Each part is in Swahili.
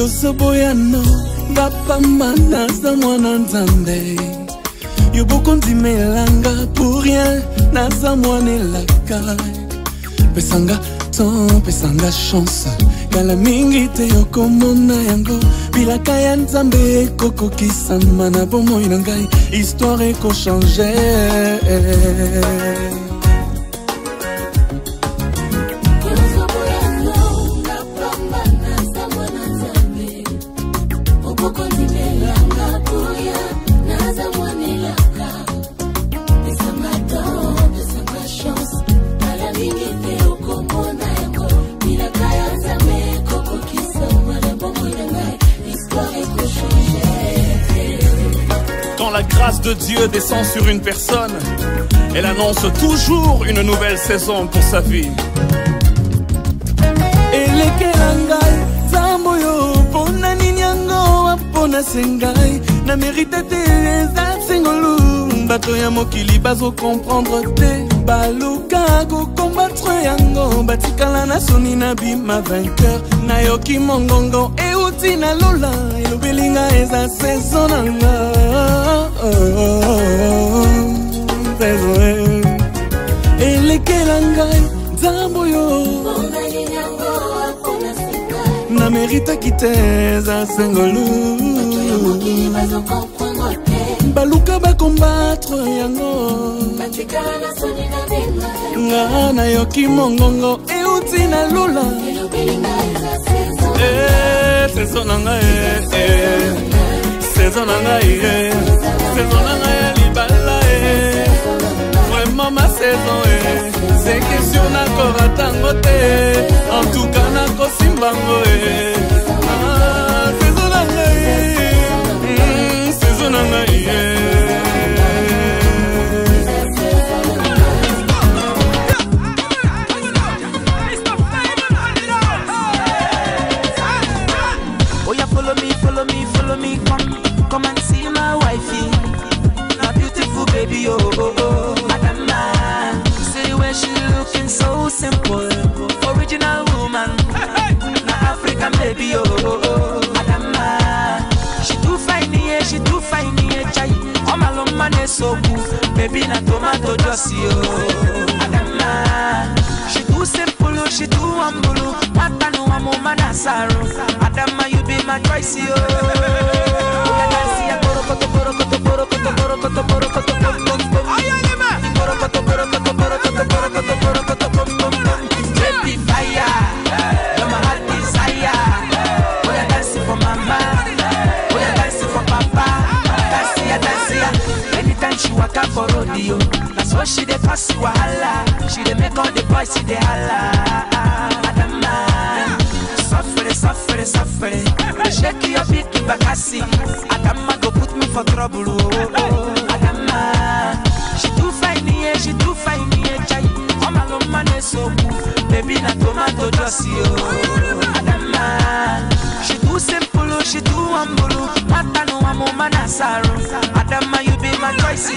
Yosoboyano, Bapama Nasa Mwana Nzambe. Yoboko Ndimelanga pour rien, Nasa Mwane Laka. Pesanga temps, pesanga chance. Kala mingi te yokomona yango. Bilaka ya Nzambe koko kisama na bomo inangai. Histoire eko change. Quand la grâce de Dieu descend sur une personne, elle annonce toujours une nouvelle saison pour sa vie. Elekelangai, Zamboyo, Pona Ninyango, Pona Sengai, na mérite te Zingolu, Bato ya mokili bazo comprendre te, Baluka go combattre yango, Batikala na soni na bima vainqueur, Nayoki mongongo, Euti na lola, Elobelinga eza saison nanga. Elekelangai, Zamboyo, na mérite kiteza sengolu. Baluka ba combattre yango. Nga na yoki mongongo euti na lola. Saison nanga saison nanga saison nanga libala vraiment ma saison c'est question na koratango te en tout cas na kosimbango saison nanga saison nanga follow me, come and see my wifey, my beautiful baby, Adama. See where she looking so simple, original woman, na African baby, Adama. She too fine, chai. Oh my love man so good, baby na tomato juicy, Adama. She too simple, she too humble, matano amoma na saro. Adama, you be my choice, baby fire, you're my heart desire. Oh, you're dancing for mama, oh, you're dancing for papa. Dance. Anytime she walk out for rodeo, that's what she dey pass wahala. She dey make all the boys see the holla. Adama, suffer. Shake your big bakasi. Adama go put me for trouble. Adama, she too fine, chai. Oh my love man is so good, baby na tomato juicy. Adama, she too simple, she too humble. Matano amoma na saro. Adama, you be my choice,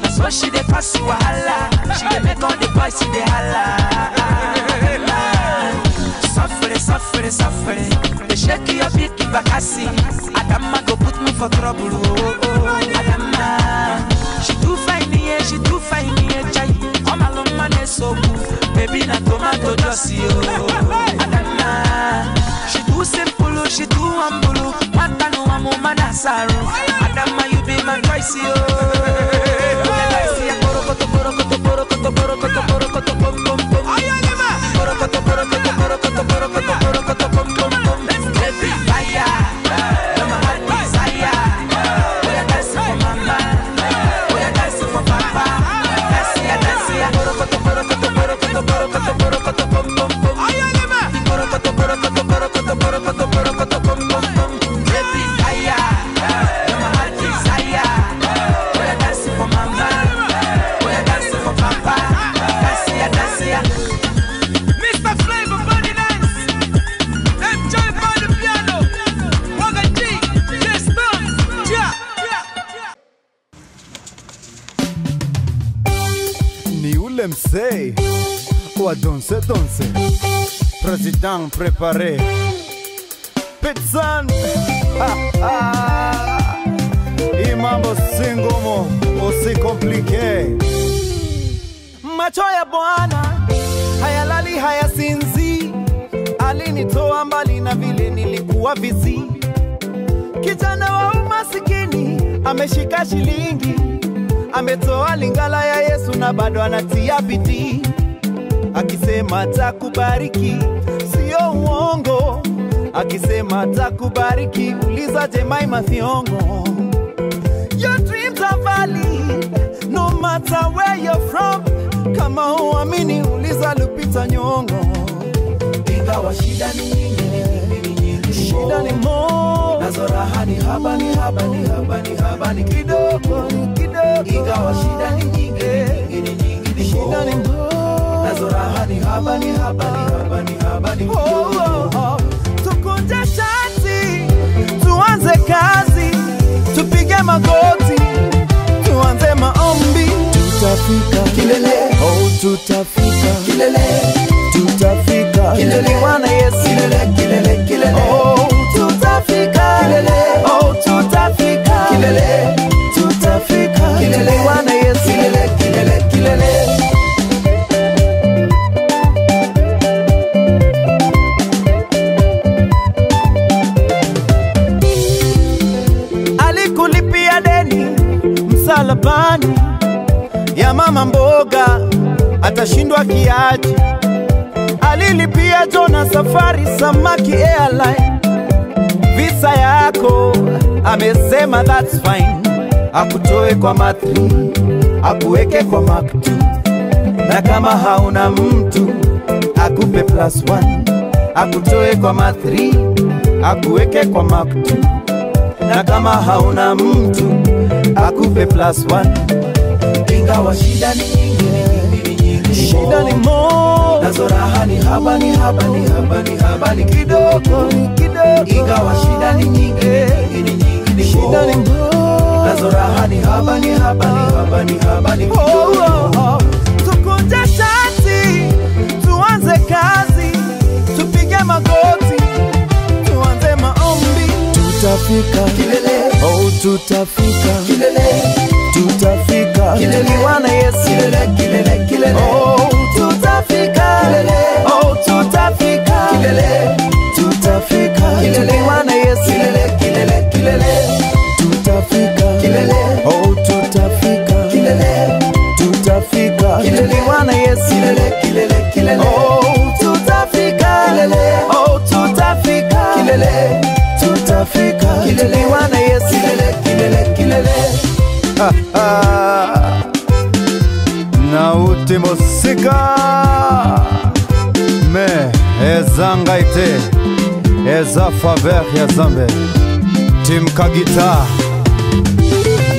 that's what she dey pass wahala. She dey make all the boys see the holla. Suffer. They shake your big bakasi. Adama go put me for trouble. Adama, she too fine, chai. Oh my love man is so good, baby na tomato juicy. Adama, she too simple, she too humble. Matano amoma na saro. Adama, you be my choice, MC, ou danser, danser. Président préparé. Pizzan. Imambo singomo, aussi compliqué. Macho ya Bwana hayalali hayasinzi, alinitoa mbali na vile nilikuwa vizi. Kijana wa umasikini ameshika shilingi, ametoa lingala ya Yesu na bado anatia bidii, akisema atakubariki, sio uongo. Akisema atakubariki, uliza Jemima Thiongo. Your dreams are valid, no matter where you're from. Kama huamini, uliza Lupita Nyong'o. Ingawa shida ni nyingi, shida ni mo, nazo raha ni haba ni haba ni haba ni haba ni kidogo ni kidogo. Ingawa shida ni nyingi, shida ni mo, nazo raha ni haba ni haba ni haba ni haba ni kidogo. Tukunje shati, tuanze kazi, tupige magoti, tuanze maombi. Tutafika kilele, oh tutafika kilele, tutafika kilele, Bwana Yesu kilele, kilele, kilele, oh tutafika kilele, oh tutafika kilele, tutafika kilele, Bwana Yesu kilele, kilele, kilele. Alikulipia deni msalabani ya mama mboga, atashindwa kiaji. Alilipia Jona safari samaki airline, visa yako amesema that's fine. Akutoe kwa matri, akuweke kwa Mark 2, na kama hauna mtu akupe +1. Akutoe kwa matri, akuweke kwa Mark 2, na kama hauna mtu akupe +1. Ingawa shida ni nyingi, shida ni mo, nazo raha ni haba ni haba ni haba ni haba ni kidogo ni kidogo. Ingawa shida ni nyingi, shida ni mo, nazo raha ni haba ni haba ni haba ni haba ni kidogo. Tukunje shati, tuanze kazi, tupige magoti, tuanze maombi. Tutafika kilele, oh tutafika kilele, tutafika kilele, Bwana Yesu kilele, kilele, kilele, oh tutafika kilele, oh tutafika kilele, tutafika kilele, Bwana Yesu kilele, kilele, kilele, tutafika kilele, oh tutafika kilele, tutafika kilele, Bwana Yesu kilele, kilele, kilele, oh tutafika kilele, oh tutafika kilele, tutafika kilele, Bwana Yesu kilele, kilele, kilele. Na ultimo sika me ezanga ite eza faveur ya Zambe. Tim Kagita,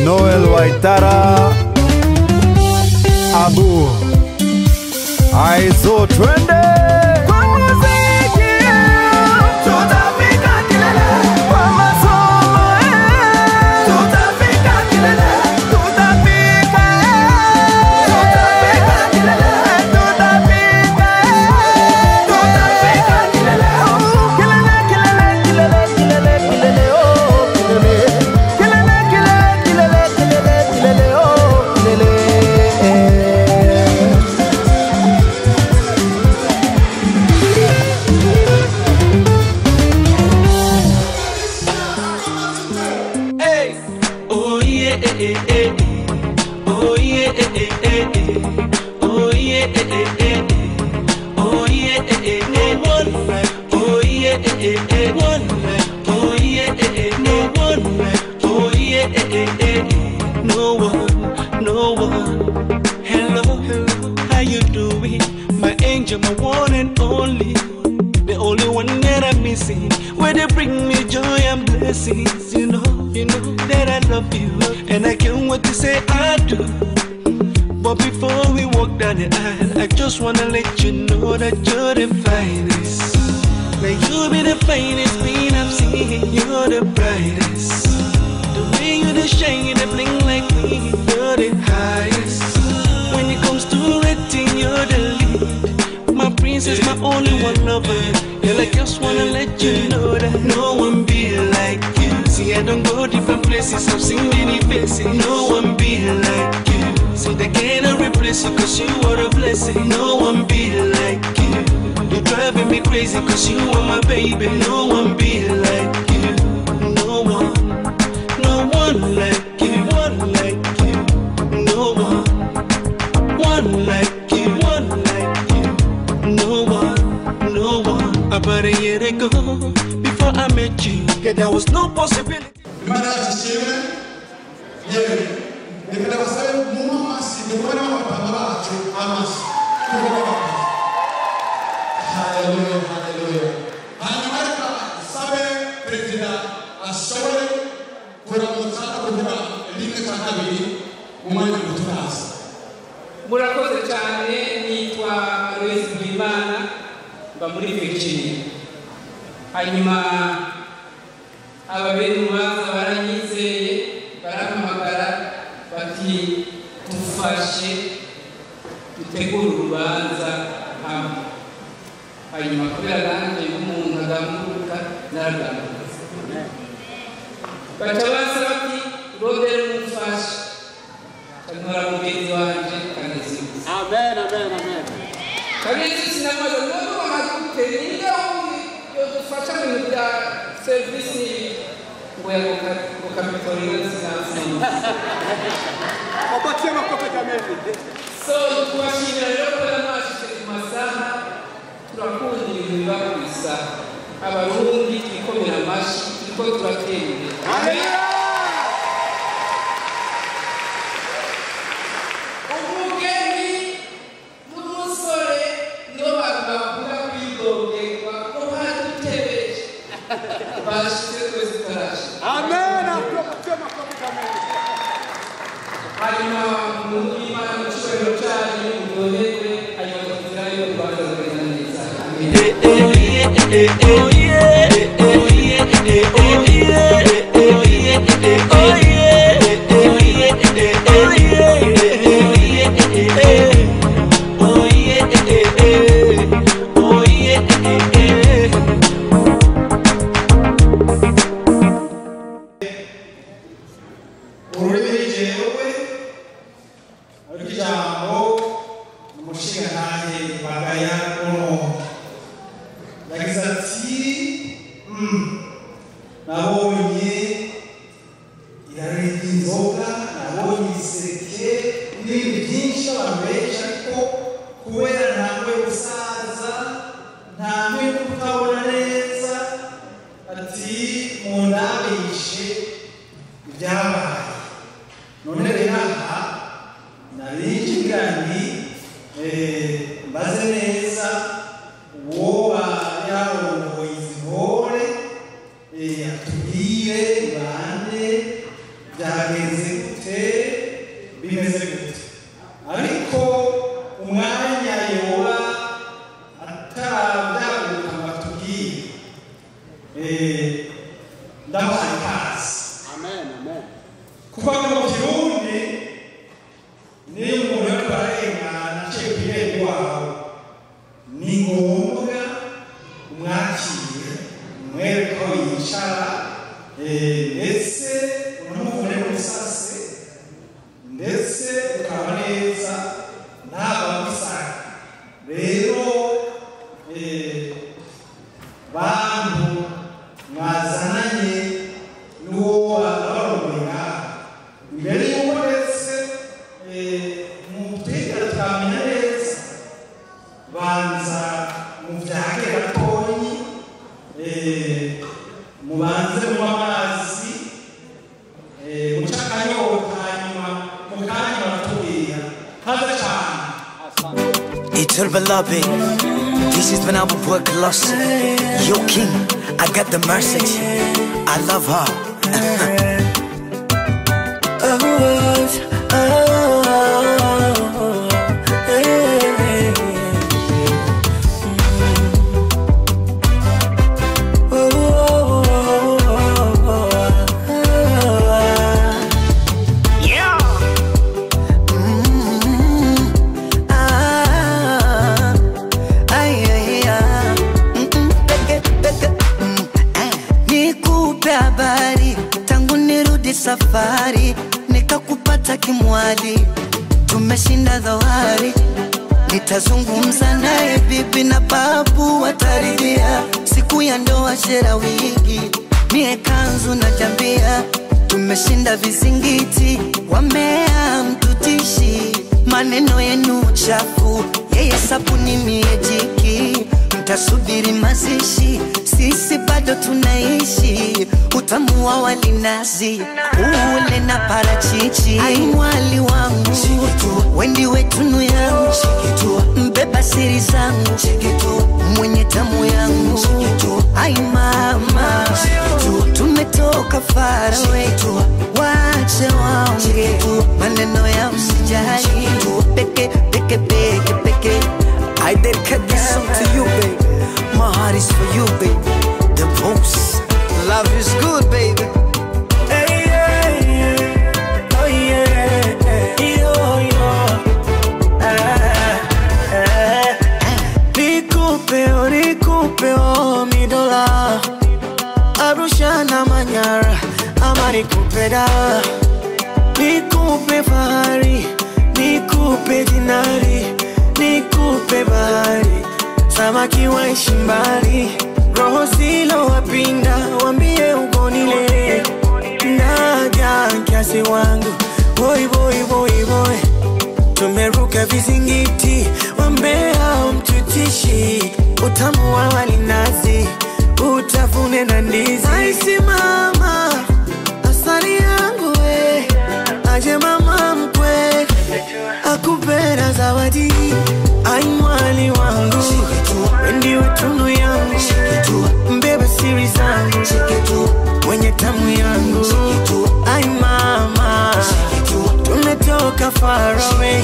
Noel Waitara, Abu Aizo twende kwa muziki, tutafika kilele, kwa masomo, tutafika kilele, tutafika kilele, tutafika kilele, oh kilele, kilele, kilele, kilele, kilele, oh kilele, kilele, kilele, kilele, kilele, oh kilele. No one. Hello, how you doing? My angel, my one and only. The only one that I'm missing. Where they bring me joy and blessings. You know that I love you. And I can't wait to say I do. But before we walk down the aisle, I just wanna let you know that you're the finest. Like you be the finest queen I've seen. You're the brightest. The way you the shine, you the bling like me. You're the highest. When it comes to rating, one lover. Girl, I just wanna let you know that no one be like you. See, I don't go different places, I've seen many faces. No one be like you. See, they cannot replace you, cause you are a blessing. No one be like you. You're driving me crazy, cause you are my baby. No one be like you. No one like you, one like you. No one like you, one like you. No one. About a year ago, before I met you, there was no possibility. Hallelujah, hallelujah. Hanyuma sabe president ashobore kuramutsa kuvuga rimwe kwa kabiri umwanya guturaza. Murakoze cyane, nitwa Nshimirimana mba muri Richmond. Hanyuma ababiri baza baranyizeye barahamagara bati tufashe dutegura urubanza hamwe. Hanyuma kubera nanjye nk'umuntu agamuruka naragambuka. Baca basa bati rondera umufasha kanora mugenzi wanje Kanezisi. Amen, amen, amen. Kanezisi namaze n'ubu bamagutera niyo yodufasha mu bintu bya serivisi ngo yagukabitorera sinasina. Obatie makope kamili. So twashimira rero ko namashije ku masaha turakunda ibintu biba ku isaha. Abarundi twikomera amashi turiko turatera. Amen. Amen. Beloved, this is when I will work lost. Yo king, I got the message. I love her. kimwali, tumeshinda dhoari. Nitazungumza naye bibi na babu wataridhia. Siku ya ndoa shera wigi, mie kanzu na jambia. Tumeshinda vizingiti, wamea mtutishi. Maneno yenu chafu, yeye sabuni mie jiki. Mtasubiri mazishi, sisi bado tunaishi. Utamu wa wali nazi, ule na parachichi. Ai mwali wangu, wendi wetunu yangu. Mbeba siri zangu, mwenye tamu yangu. Ai mama, tumetoka far away. Wache waonge, maneno ya usijali. Peke, peke, peke, peke. I dedicate this song to you, baby. My heart is for you, baby. The most love is good, baby. Hey, yeah, yeah. Oh, yeah. Yo, yo. Nikupe, mi dola. Arusha na Manyara, ama nikupe da. Nikupe fahari, nikupe dinari. Nikupe bahari, samaki waishi mbali. Roho zilo wapinda, wambie ugonile. Naja kiasi wangu, boy, boy, boy, boy. Tumeruka vizingiti, wambea mtutishi. Utamu wa wali nazi, utafune na ndizi. Aisi mama, asali yangu we. Aje mama mkwe, akupenda zawadi. Ai mwali wangu, wendi wetunu yangu. Mbeba siri zangu, mwenye tamu yangu. Ai mama, tumetoka far away.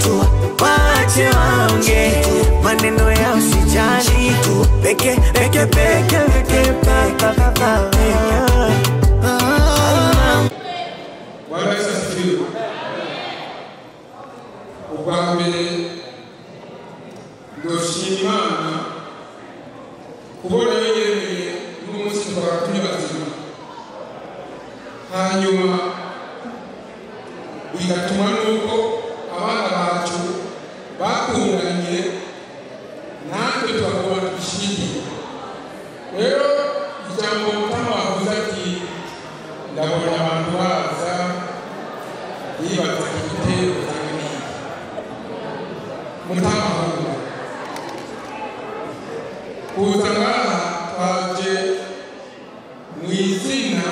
Wache waonge, maneno ya usijali. Peke, peke, peke, peke, pa, pa, pa. Bwana Yesu asifiwe. Ubambere Nshimirimana kubona yegereye n'umunsi twatumye bazima. Hanyuma bigatuma nuko abana bacu bakunganye natwe twagomba twishimire. Rero ijambo mutama wavuze ati ndabona abantu baza yibaza igitero cyane. Mutama kuza ngaha twaje mu izina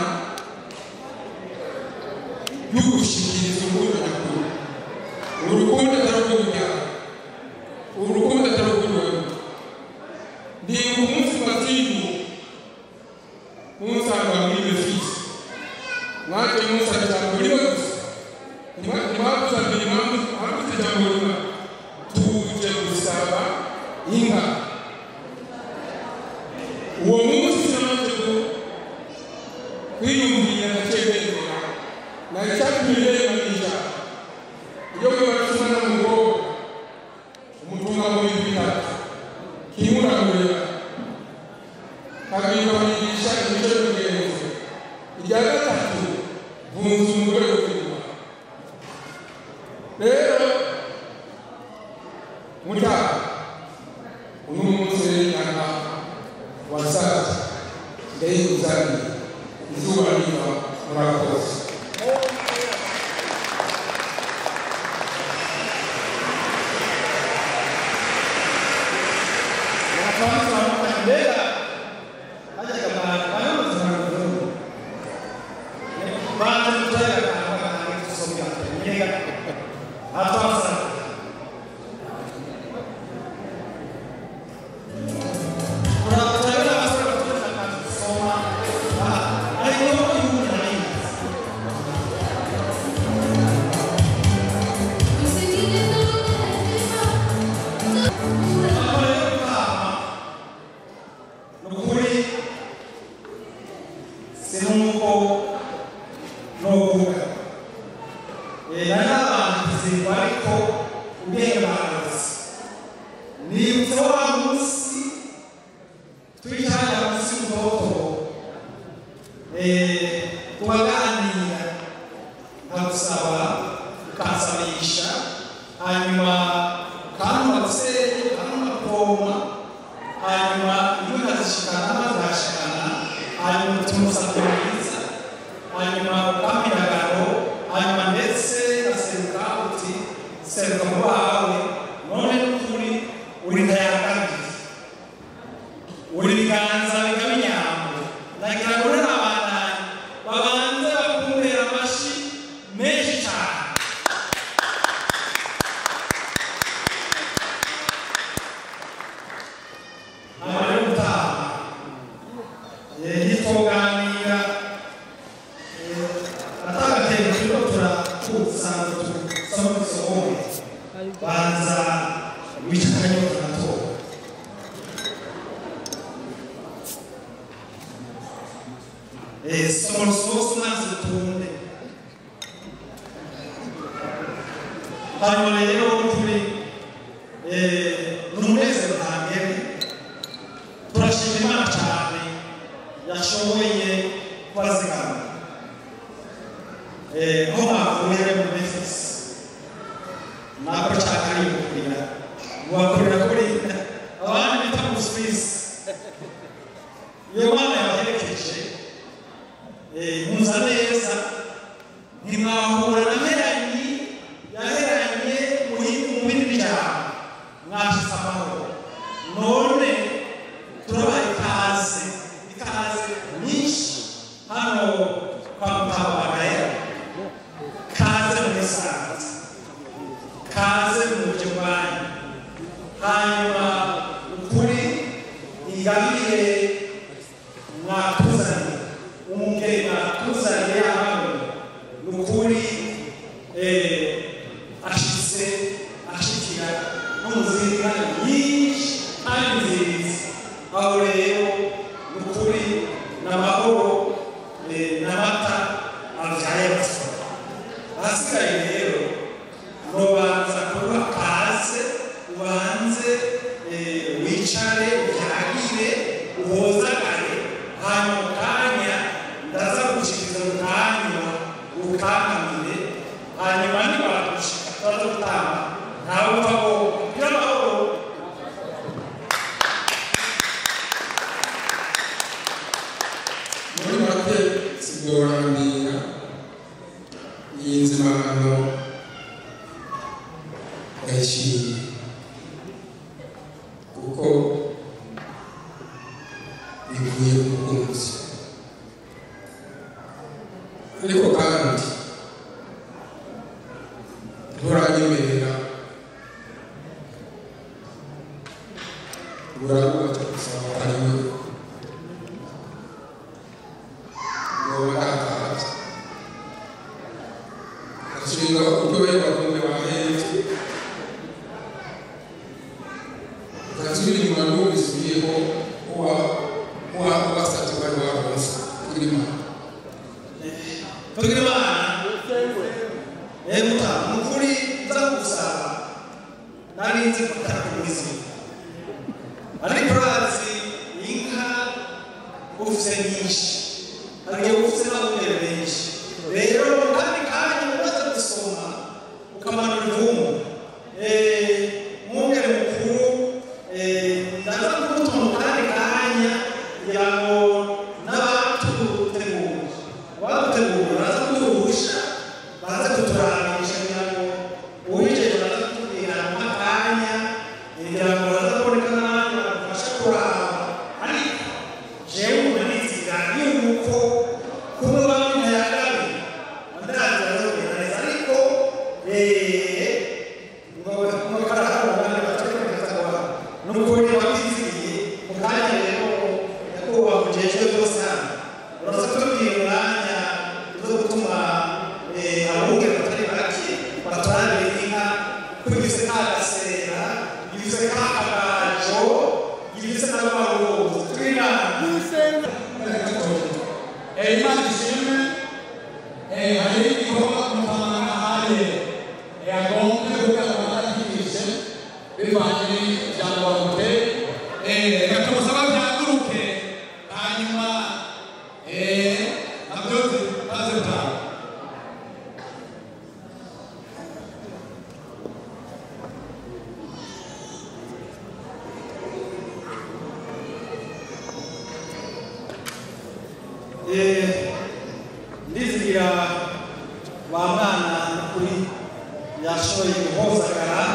y'ugushikiriza urukundo nyakuri. Urukundo atarugurira, urukundo atarugurira. Ndi umunsi matimu munsanga muri befisi. Mwate munsanga jambo liwe gusa. Nimwabuza mbere mwambuze jambo liwe. Tuje gusaba inka. Uwo munsi namaze kwiyumvira ndakebera. Na icyatumye nganisha. Iyo mwatumana n'umugabo umutunga mu bitatu. Kimurangurira. Kabiri bamwigisha imico y'ubugenzi. Irya gatatu bunza umugore w'ubuzima. Rero mutaka uyu munsi y'imyaka wasaza ndayikuzaniye izuba riva murakoze. Tuwaganira, nagusaba ukaza hanyuma kanubatse kanubakoma hanyuma inka zishikana mazashikana hanyuma tumusabye mwiza hanyuma ukamiragaro hanyuma ndetse aseruka uti seruka mu bawe none n'ukuri uri ntayakabiri uri biganza bigaba inyambo ndagira ngo rero abandanye babanze bakumbera amashi menshi cyane hanyuma gutaha yitoganira atagatera turiko turakusanga tusaba isohoye banza wicakanyo tunatora somos umaze tunde hanyuma rero kuri n'umunezero ntangere turashima Imana cyane yashoboye kubazigama aho bavuye mu Memphis ntabwo cyakari kukurira wakurira kuri abandi bita mu Swiss iyo Mana yabaherekeje muza neza ntimwahura na Meranyi yaheranye mu bindi bijyamo mwashize amahoro none turabaha ikaze nyinshi hano kwa Mutabagaya kaze muri Sanze kaze mu buryo bwanyu hanyuma ukuri ingabire mwatuzaniye umugeni mwatuzaniye hano ni ukuri ashikira no mu zindi kandi nyinshi kandi nziza aho rero ni ukuri n'amahoro n'amata abyaye basora ahasigaye rero nubanza kuba kaze ubanze wicare ubyagire uhozagare hanyuma kanya ndaza gushikiriza mu kanya ukankamire hanyuma nibagushika turaza gutanga ntawe upfaho y'amahoro muri make sigorandira iyi nzimano ndayishimiye kuko bivuye mu mukunzi ariko kandi nturanyemerera urabubatse gusaba ariwe ngo bakataza ashinga utoye bakumbe bahetse ukasubira inyuma n'ubisubiyeho wasatse bari wabonsa kugira Imana tugira Imana emuta mukuri nza gusaba narinzi kutakumizi ariko razi inka ufise nyinshi ariyo ufise n'abungere benshi rero kandi kanya umaze gusoma ukamanura ivumu mwungere mukuru ndaza kumutuma mu kandi kanya kugira ngo n'abatutegura baza kutuhusha baza kuturabisha kugira ngo uwijeje baza kutubwira mu kanya kugira ngo baza kuboneka n'abandi badufasha kuraba ariko jewe umaniziga yuko kumwe bamwe ntayagabe ndazi bazobera neza ariko ngo karahara abandi batekereza ko n'ukuri wabizigiye mu kanya rero yakuba kujejwe byose hano uraza kutubwira umwanya uzo gutuma abungere batari bake baturabira inka ko gifise kagasera gifise kakagajo gifise n'amaruzi turi inama Imana ishimwe hari igikorwa Mutamana ahaye agombe kugira ngo batakigishe bivanye n'ijambo bamuteye reka tumusaba byaguruke hanyuma nabyo baze gutaha yashoboye guhozagara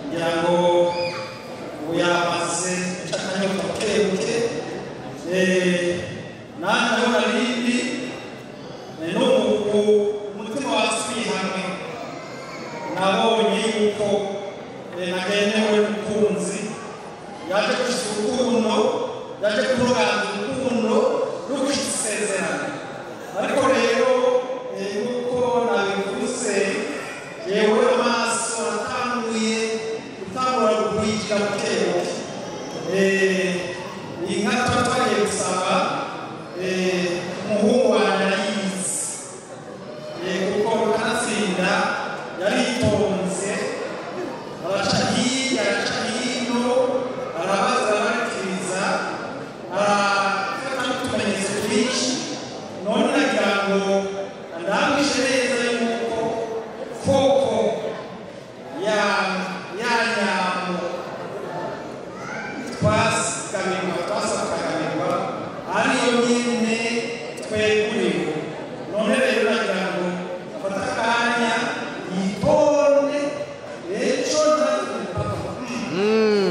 kugira ngo ubu yamaze akanyota bukebuke nanjye aho narindi n'ubu umutima wasubiye hamwe nabonye yuko nagenewe umukunzi yaje gushira urukundo yaje kunoganza urukundo rukisezerana ariko rero yuko nabivuze yewe amaso atanguye gutangura gukurikira bukebuke inka tuba twagiye gusaba umuhungu wanjye arayizi kuko kanatsinda yaritonze araca hirya araca hino arabaza arakiriza arafata n'utumenyetso twinshi none nagira ngo ndamwishe neza yuko koko ya nyamo twasakamirwa ariyo nyine tweguriwe none rero nagira ngo afata akanya yitonde ejo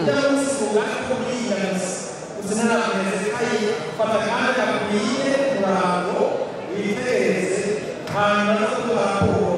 ndamusiga ko bwiyanze uzina nakomeze kayi fata akanya kakwiye murango witereze hanyuma no kuduha raporo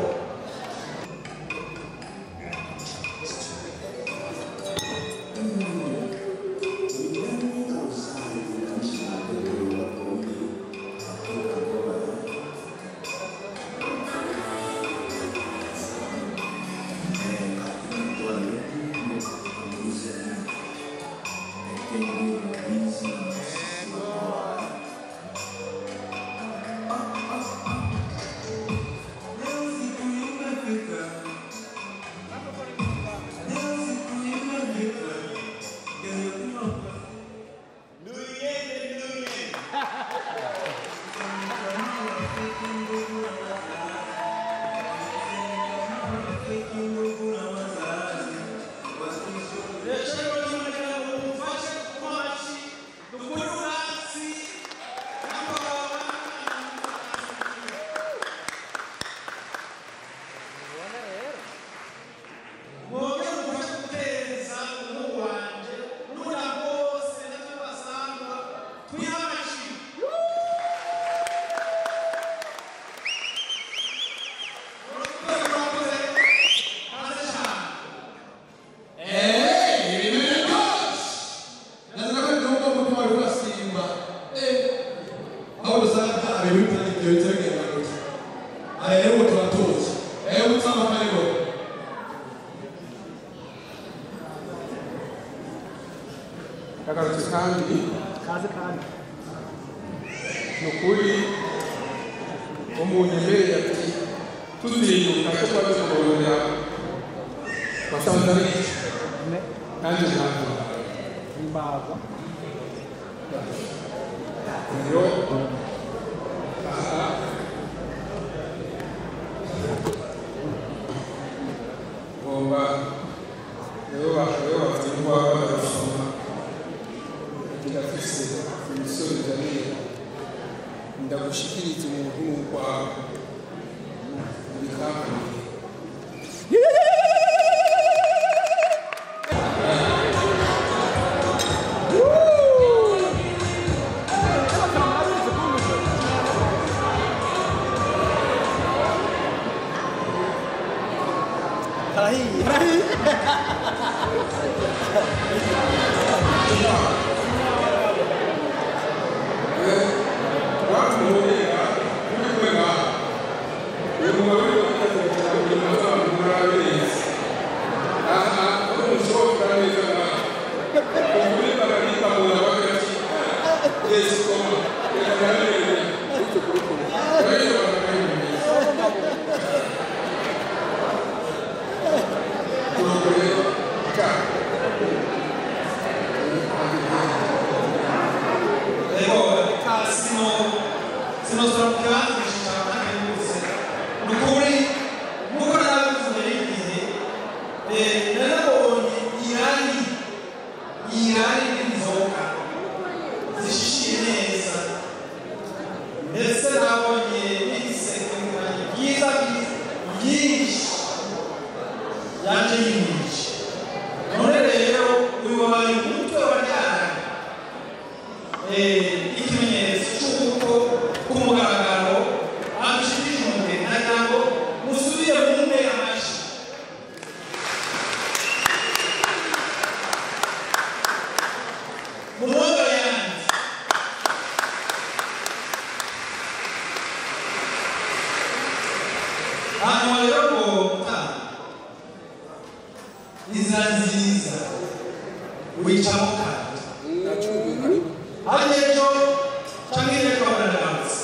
nukuri umuntu imbere ati tuziruka tuba tugorora basanze ari kandi ntabwo imbaga iyo aha ngomba rero bakanywa barasoma ndafise imisoro jamii ndagushikiriza umuntu wawe bikaka yaje yinjije none rero uyu wabaye umutwe w'abajyana ikimenyetso cy'uko ku mugaragaro abishirije umwe nagira ngo musubire mu ntera amashyi mu mwaka yanjye hanyuma rero ngo inzira nziza wicamo kandi hariya ejo cyangwa ejo baranabanza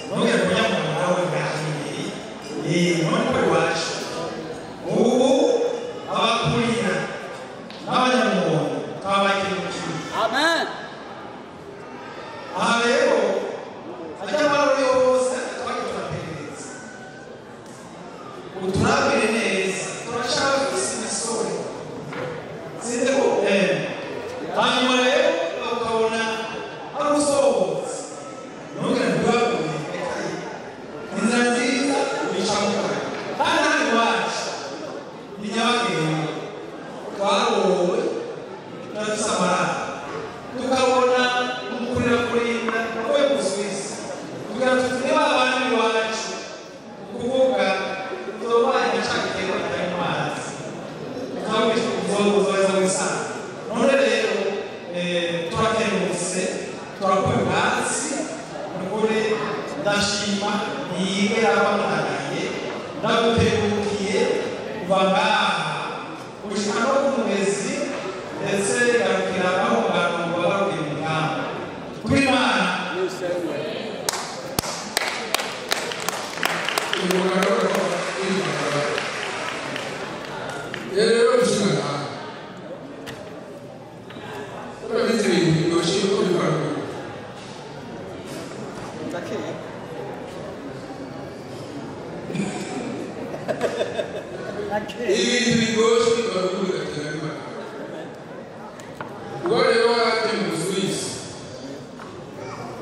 ntugere kunyamwanya nawe ngahiye none ko iwacu ubu abakurira n'abanyamuhondo twabaye mu kintu amen aha rero ajya amahoro yose twagiye turaperereza uturabire neza turashaka gusa imisoro sinzi ko hanyuma rero ukabona ari usohotse ntugire ntibabone inzira nziza wicamuka kandi hano iwacu ni nyabagendwa twarowe turadusamara tukabona umukurira kurinda avuye mu Suisse tugira tuti niba abandi iwacu ukuvuga uzobaye acakitego atari mu mazi uzoza wisanga none rero turaterutse turakuye hasi nukuri ndashima ntiyigera bamuhagaye ndaguterukiye kuva ngaha gushika no ku mugezi ndetse garukira aho abantu baba baruye mu ngamba kw'Imana rero bishimana urabizi ibintu biryoshye uko bikorwa ibintu biryoshye bikaba bikurikirana n'Imana ubwo rero waraje mu Suisse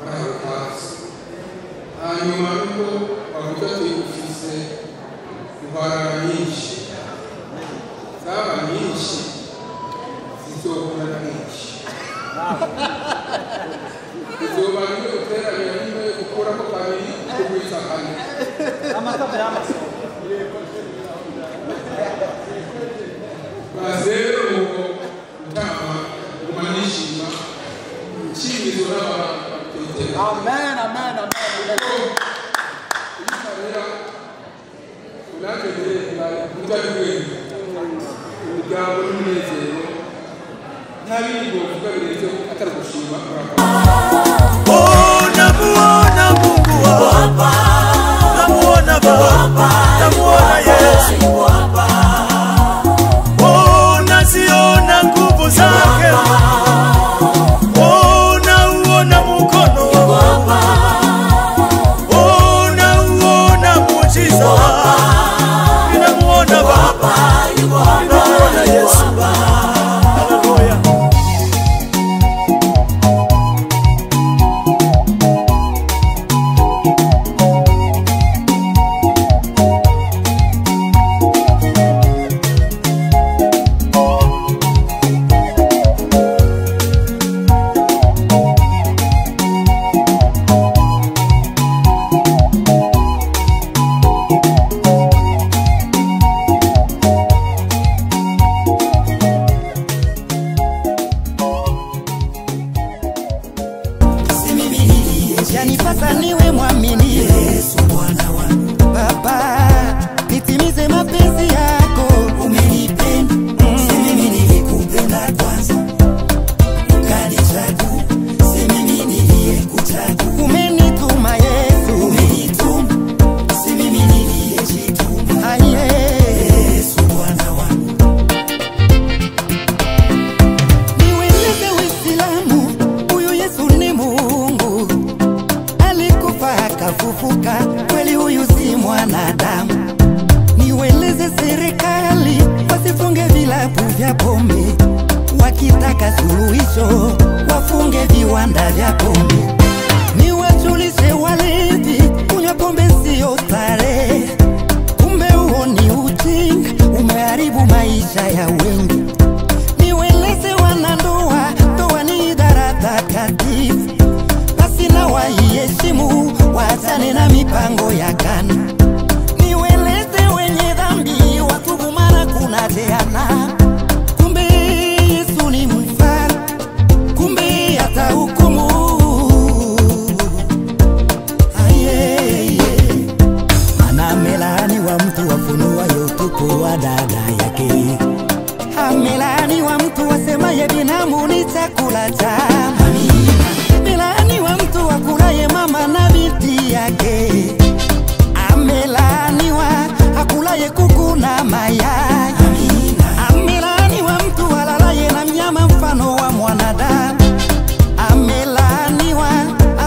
barahakaza hanyuma nuko bavuga ati ufise intwara nyinshi zaba nyinshi zizokura na nyinshi zizoba niyo uteranya niyo gukuramo kabiri kugwiza kane Amasaka y'amasaka bazero uko utama umanishima nshimizo n'abantu amen amen amen unageze ndabwiye umuryango n'umunezero ntabindi bovuga bireze atari gushima namuona Mungu hapa, namuona Baba, namuona Yesu hapa. Naziona nguvu zake, nauona mkono wake, nauona muujiza, namuona Baba, namuona Yesu. Haleluya. Yanipasa niwe mwamini Yesu Bwana wangu Baba, nitimize mapenzi yako. Umenipenda, si mimi nilikupenda kwanza, ukanichagua, si mimi niliyekuchagua. Umenituma Yesu, umenituma, si mimi niliyejituma. Yesu Bwana wangu, niweleze Uislamu, huyu Yesu ni Mungu, akafufuka, kweli huyu si mwanadamu. Niweleze serikali wasifunge vilabu vya pombe, wakitaka suluhisho wafunge viwanda vya pombe. Niwajulishe walevi kunywa pombe sio starehe, kumbe huo ni ujinga, umeharibu maisha ya wengi. Niweleze wanandoa, ndoa ni idara takatifu, basi na waiheshimu, waachane na mipango ya kana. Niweleze wenye dhambi, watubu mara kuna jehanamu. Kumbe Yesu ni mfano, kumbe atahukumu. Amelaani wa mtu wafunua utupu wa dada yake. Amelaani wa mtu wasemaye binamu ni chakula cha Amina. Amelaani wa mtu wakulaye mama na binti yake. Amelaani wa akulaye kuku na mayai. Amina. Amelaani wa mtu walalaye na mnyama mfano wa mwanadamu. Amelaani wa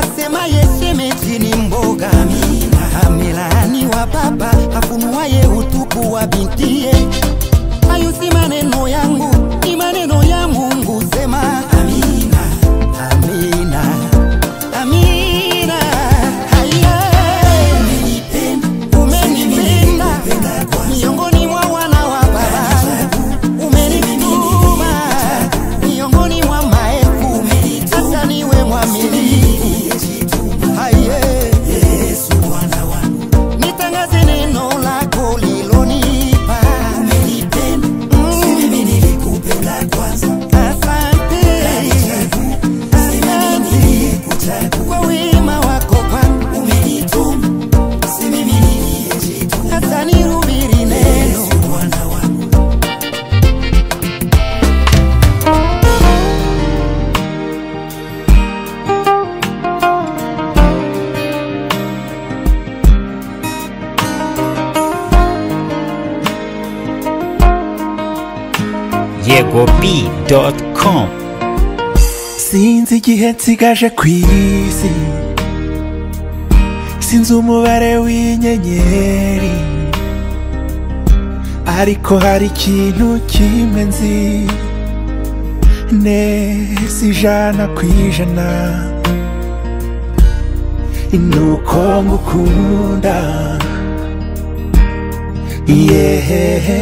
asemaye shemeji ni mboga. Amina. Amelaani wa baba afunuaye utupu wa bintiye. Hayo si maneno yangu, ni maneno ya Mungu, sema amina, amina, amina. Haya, umenipenda miongoni mwa wana wa baba, umenituma miongoni mwa maelfu, hata niwe mwaminifu. Haya, Yesu Bwana wangu, nitangaze neno lako lilonipa. Umenipenda, mimi nilikupenda kwanza. Asante, asante kwa wema wako kwangu. Umenituma, si mimi niliyejituma. Hata nihubiri neno Bwana wangu. yegob.com. Sinzi igihe nsigaje ku isi, sinzi umubare w'inyenyeri, ariko hari ikintu kimwe nzi neza ijana, nuko ngukunda. Yehehe,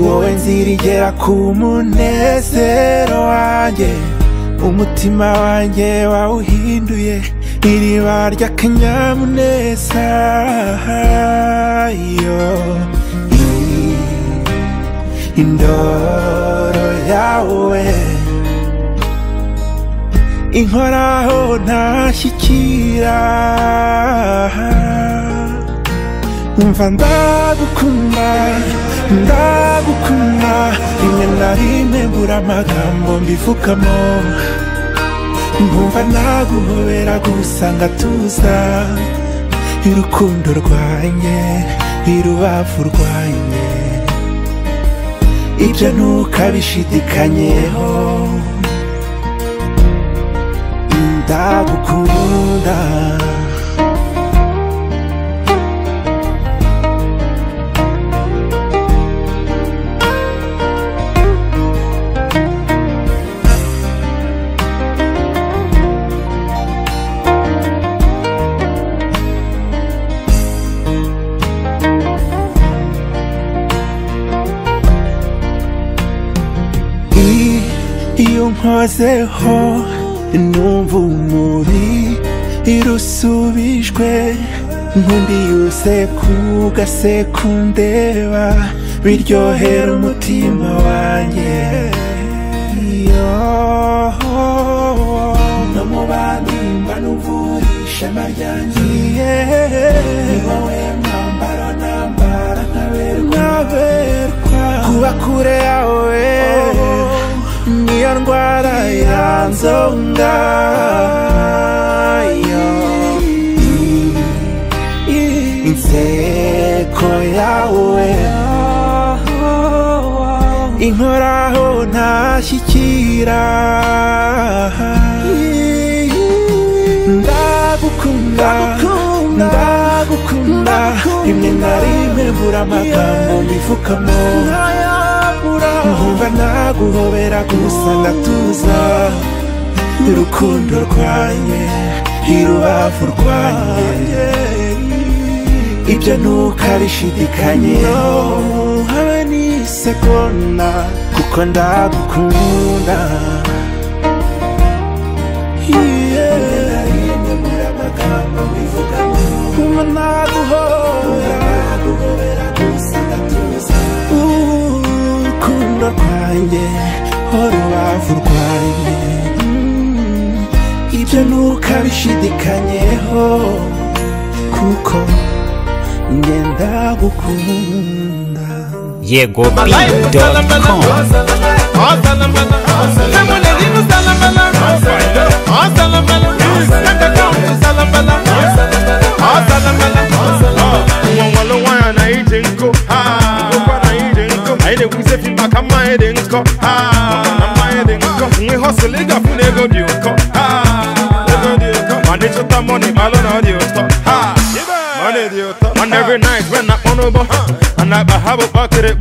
wowe nzirigera ku munezero wanjye, umutima wanjye wawuhinduye iriba ry'akanyamuneza. Indoro yawe inkoraho ntashyikira. Umva ndagukunda, ndagukunda, rimwe na rimwe mbura amagambo mbivugamo. Nkumva naguhobera gusa ngatuza, irukundo rwanjye, irubavu rwanjye, ibyo ntukabishidikanyeho. Ndagukunda. Iyo nkozeho numva umuri irusubijwe, nkundi yose kugasekundeba, biryohera umutima wanjye. No mu bandi mba numvurisha amaryanjye, ni wowe mwambaro nambara nkaberwa. Kuba kure yawe niyo ndwara yanzonga. Inseko yawe inkoraho ntashyikira. Ndagukunda, ndagukunda, rimwe na rimwe mbura amagambo mbivugamo. Nkumva naguhobera gusa ngatuza, urukundo rwanjye, irubavu rwanjye, ibyo ntukabishidikanyeho. Habe n'isi isegonda kuko ndagukunda. Urukundo rwanjye urubavu rwanjye ibyo ntukabishidikanyeho kuko ngenda gukunda. YegoB.com. And every night when I on over, and I have a bucket,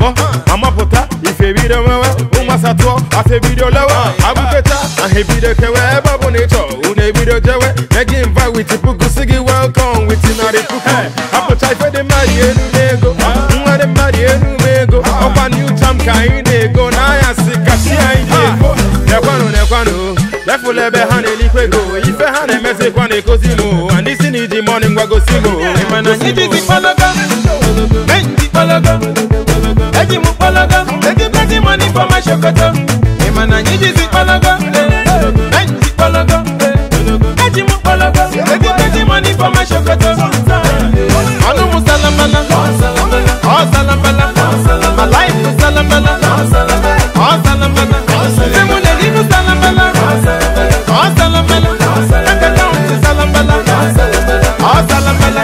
I'm a puta. If you be the way, Umasato, I say video lower, I will better, and he be the Kawa, Nature, who may be the Jawa, again, invite with the Pukusigi, welcome with Tinari Puka. Appetite for the Maria Nego, the Maria Nego, up a new time kind, go, Naya Sikasia, Nepano, left will ever hand a liquid go. If I had a message on a cosimo, and this in the morning, I go simo. Money for my chocolate. Emana nyiji palaga. Benji palaga. Eji mu palaga. Egi money for my chocolate. Anu musalamala. Oh salamala. My life is salamala. Oh salamala. Semule live salamala. Oh salamala. Eka down to salamala. Oh salamala.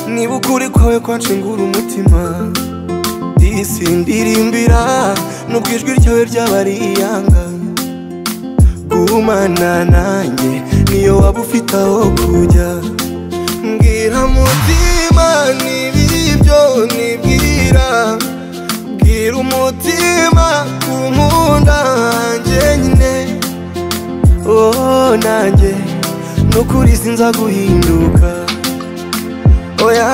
niba ukuri kwawe kwanshengura umutima isi ndirimbira nubwo ijwi ryawe ryaba ari iyanga gumana nanjye niyo waba ufite aho kujya mbwira mutima n'ibibyo nibwira bwira umutima kumunda hanjye nyine nanjye nukuri sinza guhinduka oya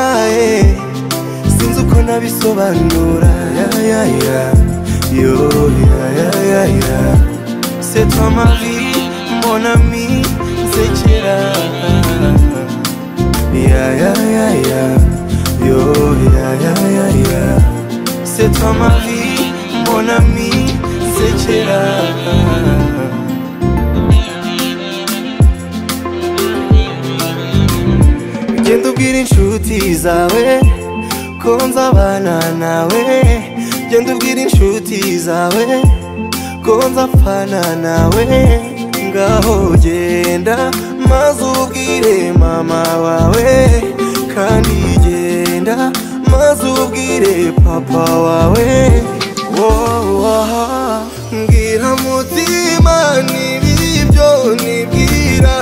sinzi uko nabisobanura c'est toi ma vie mon ami nsekera c'est toi ma vie mon ami nsekera genda ubwira inshuti zawe ko nzabana nawe genda ubwira inshuti zawe ko nzapfana nawe ngaho genda maze ubwire mama wawe kandi genda maze ubwire papa wawe mbwira mutima n'ibibyo nibwira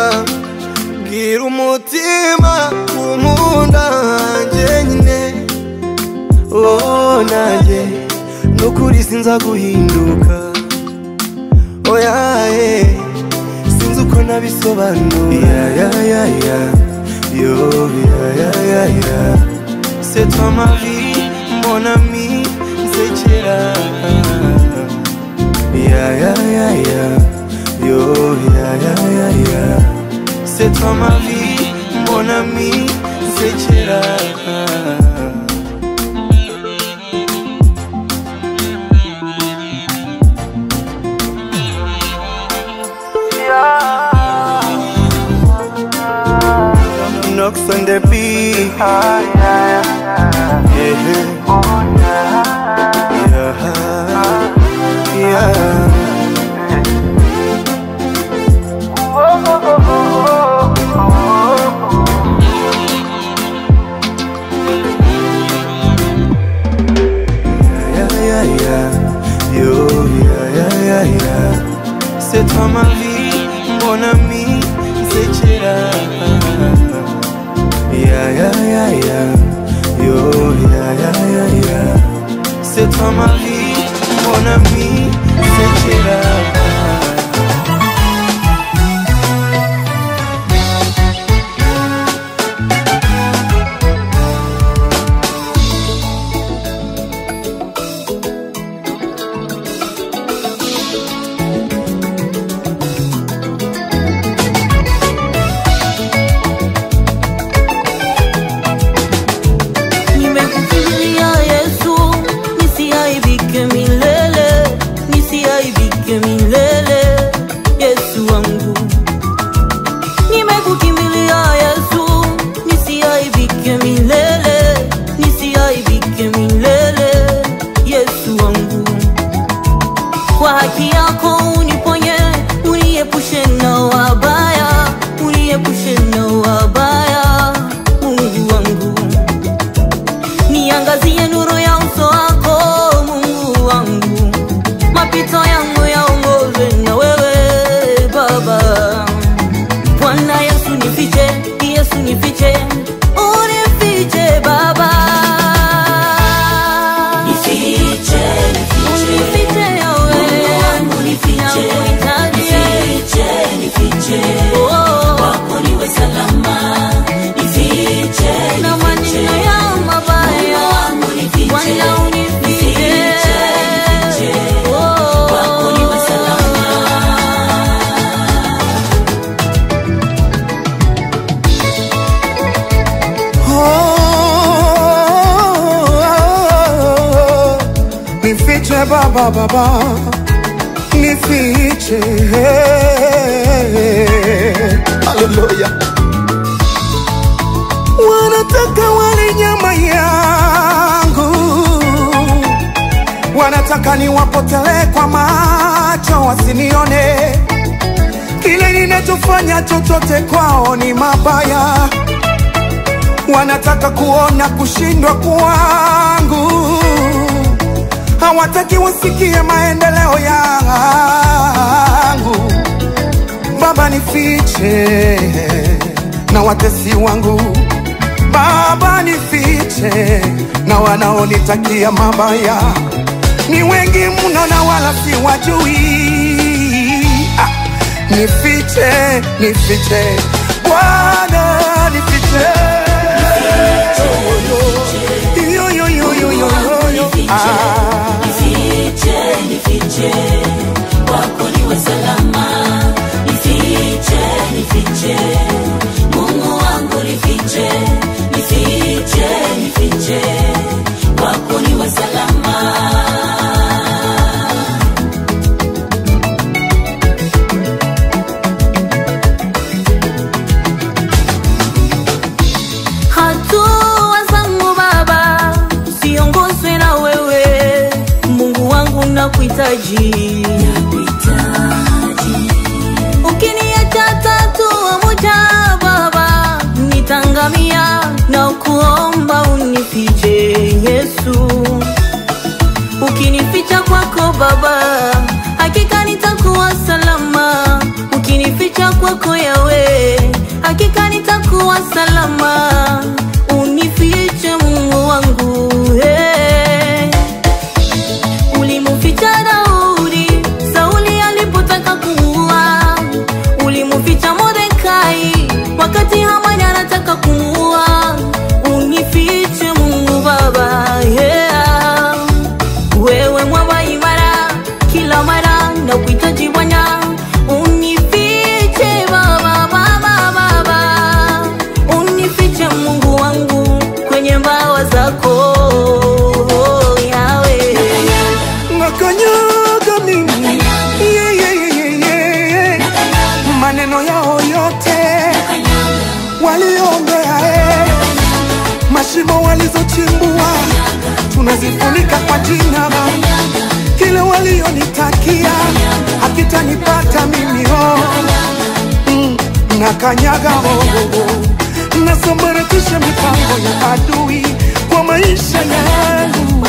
bwira umutima kumunda hanjye nyine nanjye nukuri sinza guhinduka oya sinzi uko nabisobanura c'est toi ma vie mon ami nsekera c'est toi ma vie mon ami nsekera Knocks on the beat. C'est toi ma vie, mon ami, nsekera. C'est toi ma vie, mon ami, nsekera. baba nifiche. Hallelujah. Wanataka wale nyama yangu, wanataka niwapotelee kwa macho wasinione. Kile ninachofanya chochote kwao ni mabaya. Wanataka kuona kushindwa kwangu, hawataki wasikie maendeleo yangu. Baba nifiche na watesi wangu, Baba nifiche na wanaonitakia mabaya. Ni wengi mno na wala siwajui. Nifiche, nifiche Bwana, nifiche. Yo yo yo yo yo yo. Nifiche, nifiche wako niwe salama. Nifiche, nifiche Mungu wangu, nifiche, nifiche, nifiche wako niwe salama. Hatua zangu Baba siongozwe na wewe, Mungu wangu nakuhitaji. Ukiniacha tatua moja Baba nitangamia, na kuomba unifiche Yesu. Ukinificha kwako Baba hakika nitakuwa salama. Ukinificha kwako Yawe hakika nitakuwa salama. Unifiche Mungu wangu, hey. Ulimuficha Daudi Sauli alipotaka kumuua. Ulimuficha Mordekai wakati Hamani anataka kumuua. Unifiche Mungu Baba, yeah. Wewe mwamba imara kila mara na kuhitaji Bwana. Unifiche Baba, Baba, Baba. Unifiche Mungu wangu kwenye mbawa zako, Yawe. Nakanyaga mimi, yeah, yeah, yeah, yeah. Maneno yao yote waliombea, mashimo walizochimbua tunazifunika kwa jina. Kile walionitakia hakitanipata mimi, nakanyaga nasambaratisha mipango ya adui kwa maisha yangu.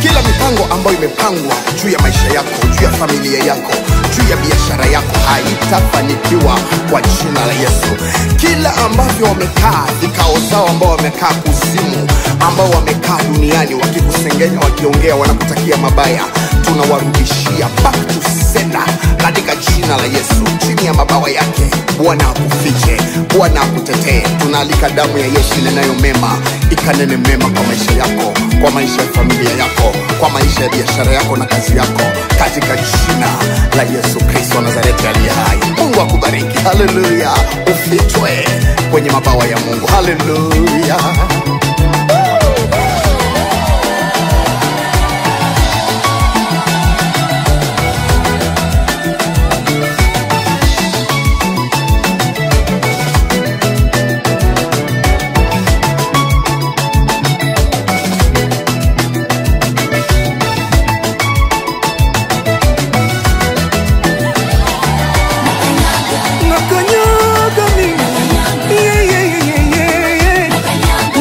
Kila mipango ambayo imepangwa juu ya maisha yako, juu ya familia yako, juu ya biashara yako haitafanikiwa kwa jina la Yesu. Kila ambavyo wamekaa vikao zao, ambao wamekaa kuzimu, ambao wamekaa duniani wakikusengenya, wakiongea, wanakutakia mabaya, tunawarudishia back to sender katika jina la Yesu. Chini ya mabawa yake Bwana akufiche, Bwana akutetee. Tunaalika damu ya Yesu inenayo mema ikanene mema kwa maisha yako, kwa maisha ya familia yako, kwa maisha ya biashara yako na kazi yako, katika jina la Yesu Kristo wa Nazareti aliye hai. Mungu akubariki. Haleluya. Ufichwe kwenye mabawa ya Mungu. Haleluya. Nakanyaga mimi, yeah, yeah, yeah, yeah, yeah.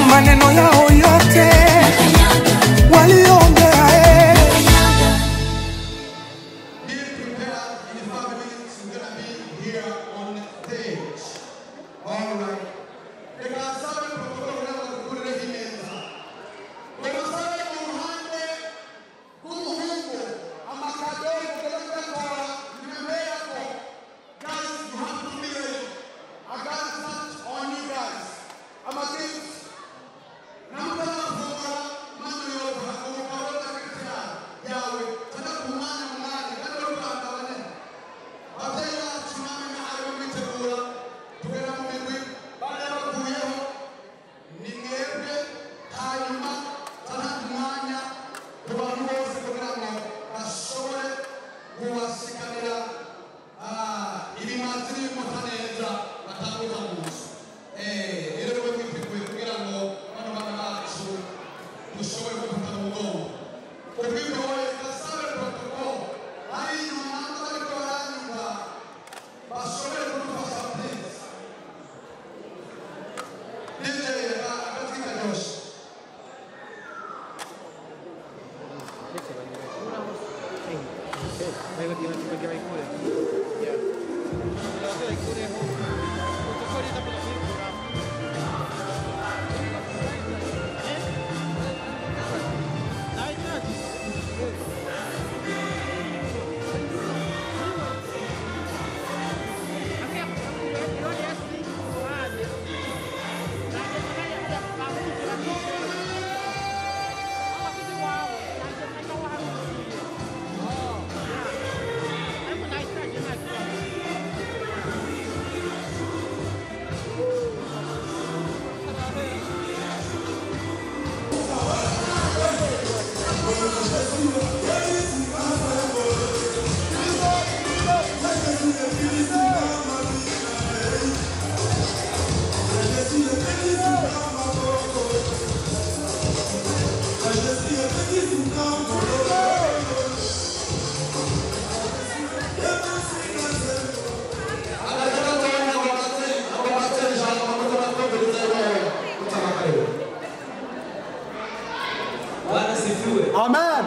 Amen.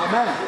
Amen.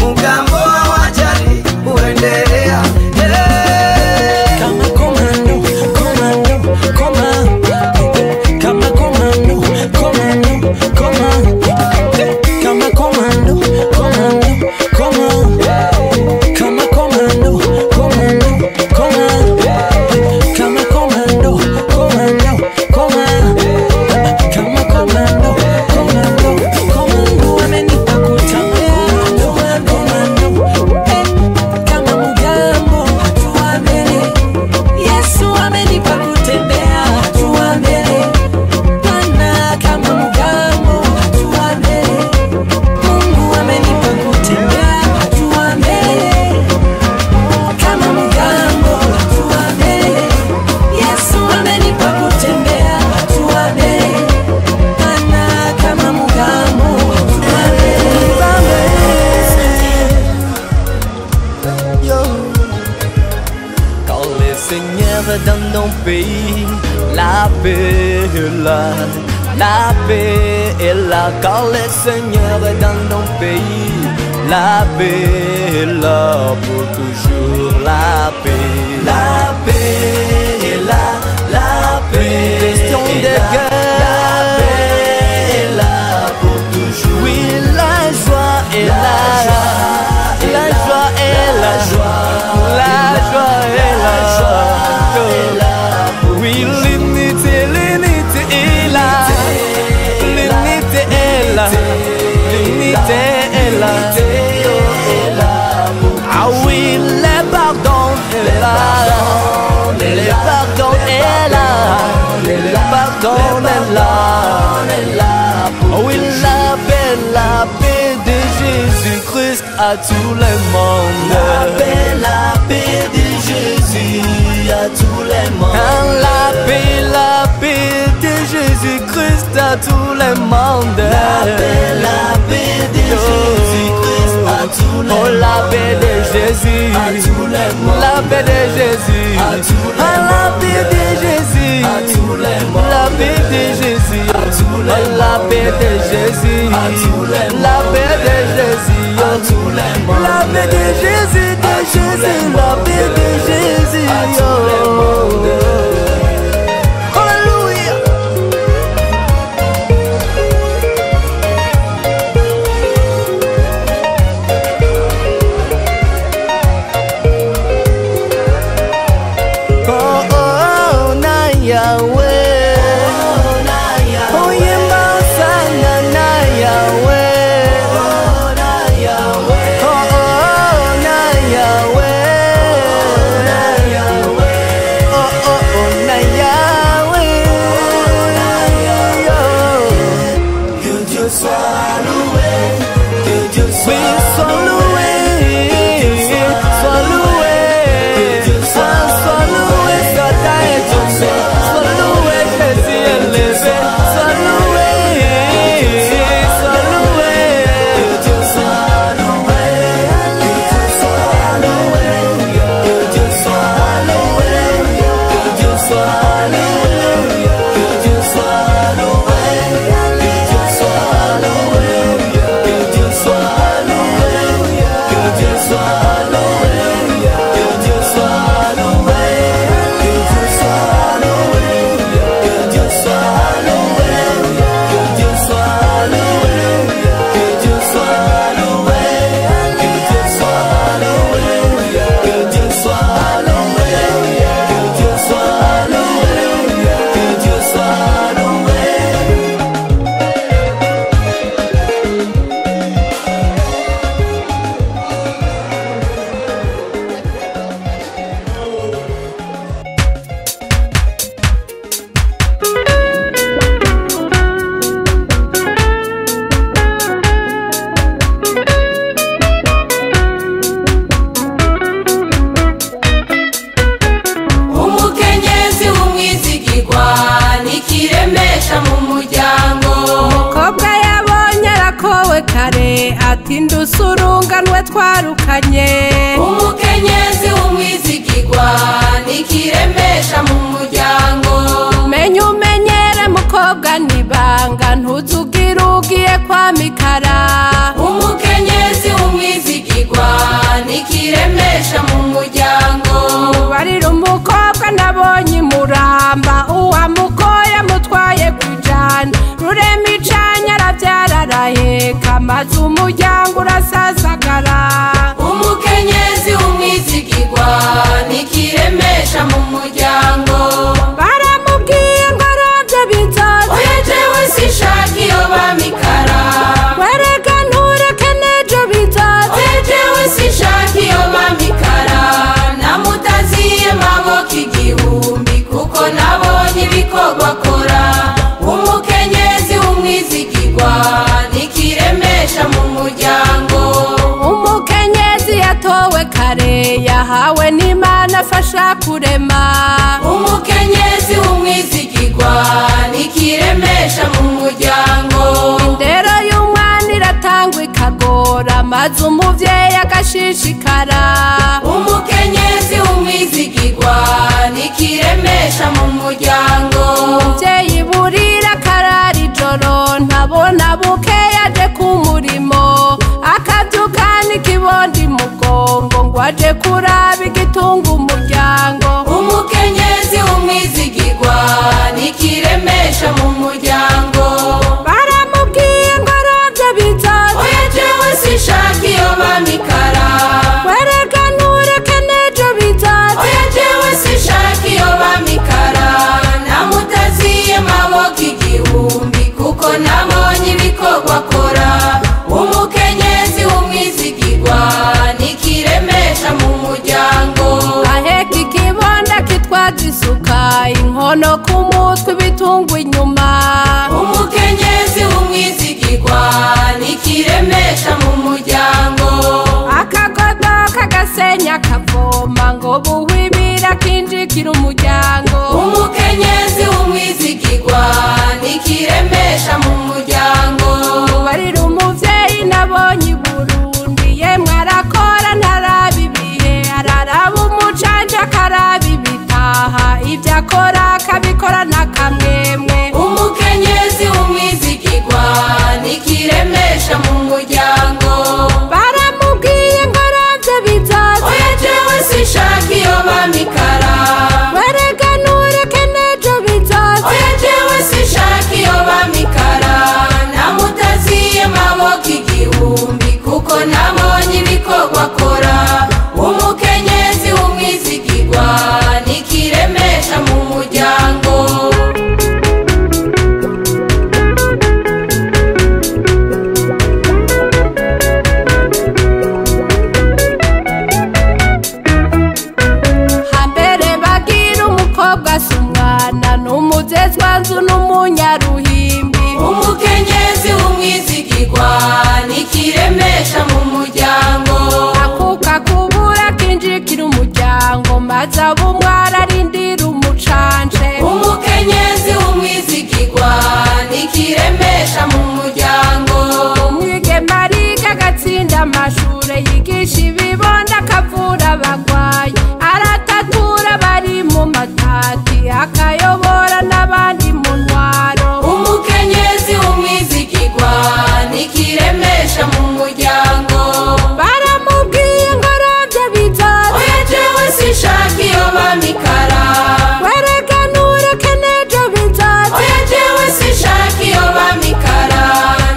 Mugambo hawajali uendelea. Kama komando, komando, komando. Kama komando, komando, komando. Kama komando, komando, komando. Kama komando, komando, komando. Kama komando, komando, komando. Kama komando, komando, komando. Amenipa kutambua komando. Kama mugambo hatua mbele. Yesu amenipa kutembea hatua mbele. Bwana kama mugambo hatua mbele. Mungu amenipa kutembea hatua mbele. Kama mugambo hatua mbele. Yesu amenipa kutembea hatua mbele. Bwana kama mugambo hatua mbele. Yo. Quand le Seigneur dans ton pays, la paix est là, la paix est là. Quand le Seigneur dans ton pays, la paix est là pour toujours. La paix est là, la paix. Question de guerre, la paix est là pour toujours. Oui, la joie est là, la joie est là, la joie est là. Oui, l'unité est là, l'unité est là, l'unité est là. Ah oui, le pardon est là, le pardon est là, le pardon est là. Oh oui, la paix de Jésus-Christ à tout le monde. La paix de Jésus à tout le monde. La paix de Jésus-Christ à tout le monde. La paix de Jésus-Christ à tout le monde. Oh, la paix de Jésus à tout le monde. La paix de Jésus à tout le monde. La paix de Jésus à tout le monde. La paix de Jésus à tout le monde. La paix de Jésus à tout le monde. La paix de Jésus à tout le monde. La paix de Jésus, de Jésus, la paix de Jésus à tout le monde. Alléluia. Oh, oh, na Yahweh. Oh, yemba sana na Yahweh. Oh, na Yahweh. Oh, oh, na Yahweh. Na Yahweh. Oh, oh, oh, na Yahweh. Que Dieu soit loué. Que Dieu soit loué. Soit loué. Que Dieu soit loué. Satan est tombé. Soit loué, Jésus est levé. Soit loué. Soit loué. Que Dieu soit loué. Que Dieu soit loué. Que Dieu soit loué. Que Dieu soit loué. Que Dieu soit loué. Que Dieu soit loué. Que Dieu soit loué. Que Dieu soit loué. Que Dieu soit loué. Que Dieu soit loué. Que Dieu soit loué. Que Dieu soit loué. Que Dieu soit loué. Que Dieu soit loué. Que Dieu soit loué. Que Dieu soit loué. Que Dieu soit loué. umukenyezi w'umwizigirwa nikiremesha mu muryango. Umukobwa yabonye arako we kare ati ndusurunganwe twarukanye. Umukenyezi w'umwizigirwa nikiremesha mu muryango. Menya umenyere mukobwa nibanga ntuzugire ugiye kwa mikara. Umukenyezi agateka maze umuryango urasasagara. Umukenyezi umwizigirwa nikiremesha mu muryango. Baramubwiye ngo aravye bizoza, oya jewe sinshaka iyo bamikara. wereka ntureke n'ejo bizoza, oya jewe sinshaka iyo bamikara. Namutaziye maboko igihumbi kuko nabonye ibikorwa akora. Umukenyezi umwizigirwa nikiremesha mu muryango. umukenyezi yatowe kare yahawe n'Imana afasha kurema. Umukenyezi umwizigirwa nikiremesha mu muryango. Indero y'umwana iratangwa ikagora maze umuvyeyi agashishikara. Umukenyezi umwizigirwa nikiremesha mu muryango. Umuvyeyi burira akarara ijoro ntabona buke yaje ku murimo, akavyukana ikibondi mugongo ngo aje kuraba igitunga umuryango. Umukenyezi umwizigirwa nikiremesha mu muryango. Baramubwiye ngo aravye bizoza, oya jewe sinshaka iyo bamikara. wereka ntureke n'ejo bizoza, oya jewe sinshaka iyo bamikara. Namutaziye maboko igihumbi kuko nabonye ibikorwa akora. Umukenyezi umwizigirwa nikiremesha mu muryango. aheka ikibonda kitwaza isuka, inkono ku mutwe ibitungwa inyuma. Umukenyezi umwizigirwa nikiremesha mu muryango. Akagodo kagasenya kavoma ngo buhwibira kinjikira umuryango. Umukenyezi umwizigirwa nikiremesha mu muryango. Barira umuvyeyi nabonye i Burundi, yemwe arakora ntaraba ibihe, araraba umucanje akaraba ibitaha, ivyo akora akabikora n'akamwemwe. Umukenyezi umwizigirwa nikiremesha mu muryango. Baramubwiye ngo aravye bizoza, oya jewe sinshaka iyo bamikara. wereka ntureke n'ejo bizoza, oya jewe sinshaka iyo bamikara. Namutaziye maboko igihumbi kuko nabonye ibikorwa akora. Umukenyezi umwizigirwa nikiremesha mu muryango. hambere bagira umukobwa asa umwana n'umuzezwa nzu n'umunyaruhimbi. Umukenyezi umwizigirwa nikiremesha mu muryango. akuka kubura kinjikira umuryango maze abumwara arindira umucanje. Umukenyezi umwizigirwa nikiremesha mu muryango. umwigeme ariga agatsinda amashure yigisha ibibonda akavura abagwayi, aratatura bari mu matati akayobora n'abandi mu ntwaro. Umukenyezi umwizigirwa nikiremesha mu muryango. Baramubwiye ngo aravye bizoza, oya jewe sinshaka iyo bamikara. wereka ntureke n'ejo bizoza, oya jewe sinshaka iyo bamikara.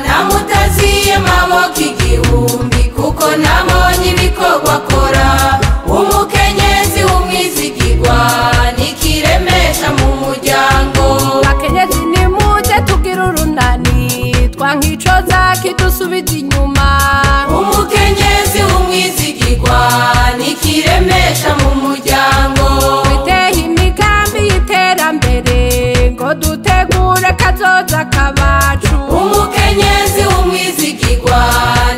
Namutaziye maboko igihumbi kuko nabonye ibikorwa akora. Umukenyezi umwizigirwa nikiremesha mu muryango. bakenyezi nimuze tugira urunani, twankicoza kidusubiza inyuma. Umukenyezi umwizigirwa nikiremesha mu muryango. twiteho imigambi y'iterambere ngo dutegure kazoza kabacu. Umukenyezi umwizigirwa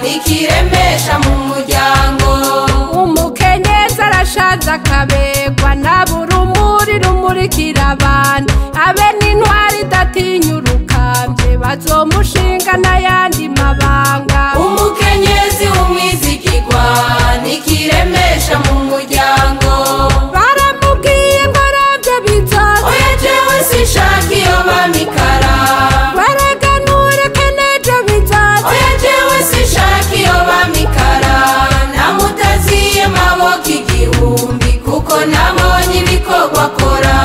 nikiremesha mu muryango. umukenyezi arashaza akabegwa nabura urumuri rumurikira abantu, abe n'intwari idatinya urukambye bazomushinga n'ayandi mabanga. Umukenyezi umwizigirwa nikiremesha mu muryango. Baramubwiye ngo aravye bizoza, oya jewe sinshaka iyo bamikara. wereka ntureke n'ejo bizoza, oya jewe sinshaka iyo bamikara. Namutaziye maboko igihumbi kuko nabonye ibikorwa akora.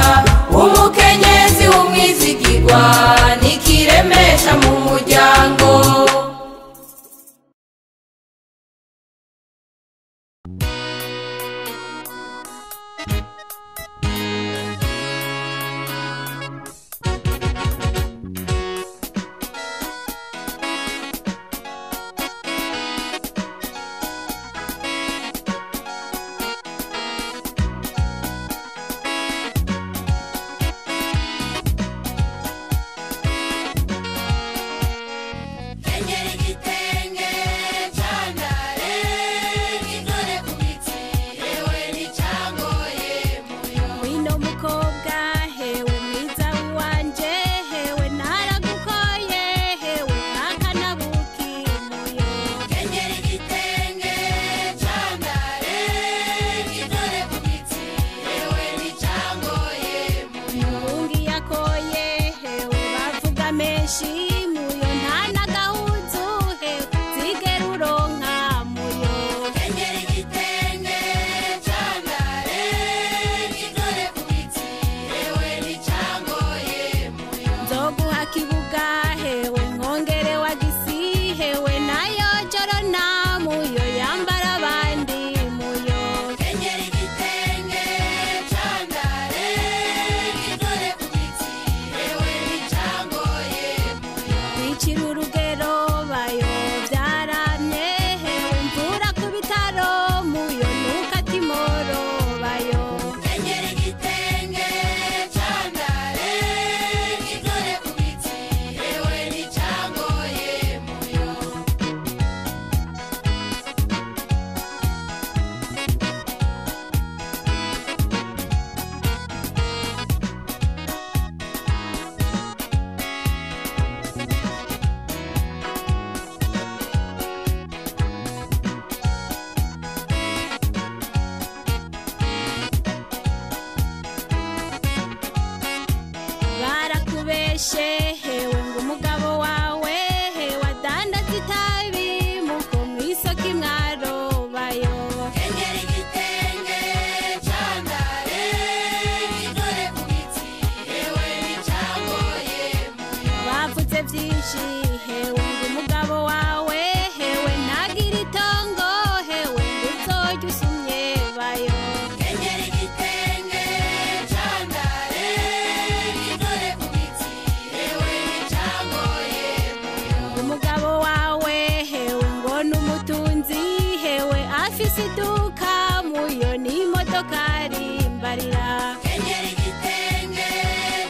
siduka muyo ni modokari mbarira kenyera igitenge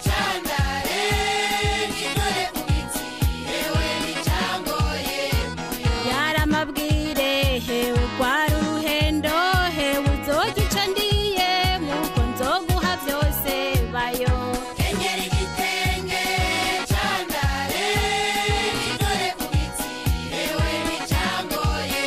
candare gitore ku biti ewe nicangoye yaramabwire hewe rwari uruhendo hewe uzogica ndiye muko nzoguha vyose bayo kenyera igitenge candare gitore ku biti ewe nicangoye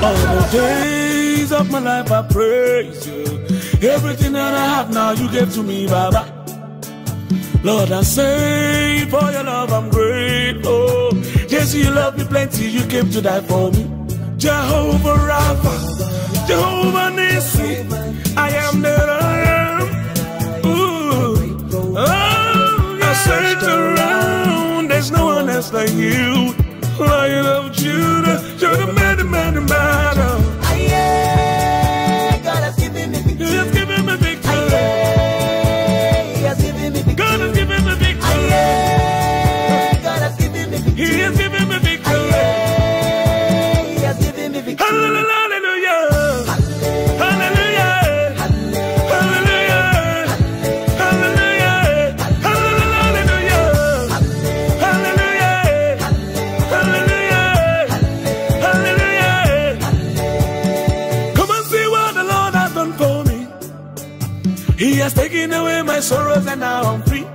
All the days of my life I praise you. Everything that I have now you gave to me, Baba. Lord, I say for your love I'm grateful. Yes, you love me plenty, you came to die for me. Jehovah Rapha, Jehovah Nissi, I am that I am. Ooh. Oh, I searched around, there's no one else like you. Lion of Judah, you're the man. God has given me victory. He has given me victory. He has given me victory. God has given me victory. God has given me victory. He has given me victory. He has given me victory. Hallelujah. He has taken away my sorrows and now I'm free.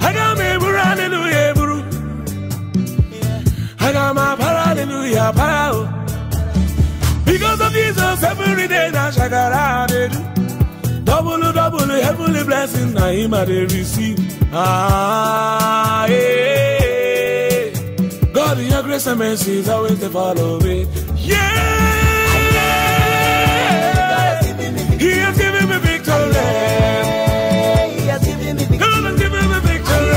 I got me hallelujah, bro. I got my hallelujah, power. Because of Jesus, every day now shakara they do. Double heavenly blessings now him I they receive. Ah, yeah. God, in your grace and mercy is always to follow me. Yeah. He has given me victory. He has given me victory. God has given me victory.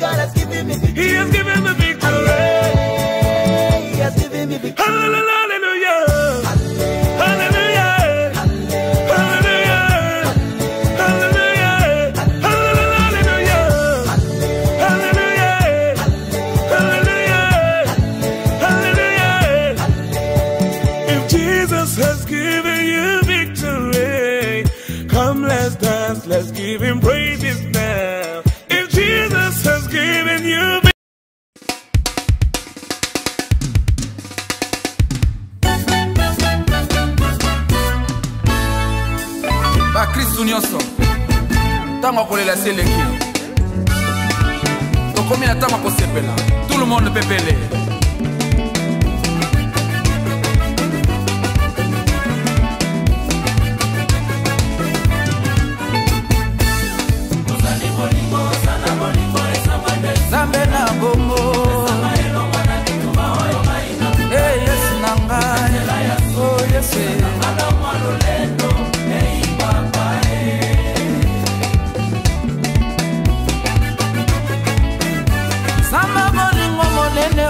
God has given me victory. He has given me victory. He has given me victory. Hallelujah. Let's give him praises now. If Jesus has given you ba Kristo nyonso tango kolela seleki to komi na tango kosepela tout le monde pepele. Zambe na bongo eh yes nangai oh yes Samba bolingo monene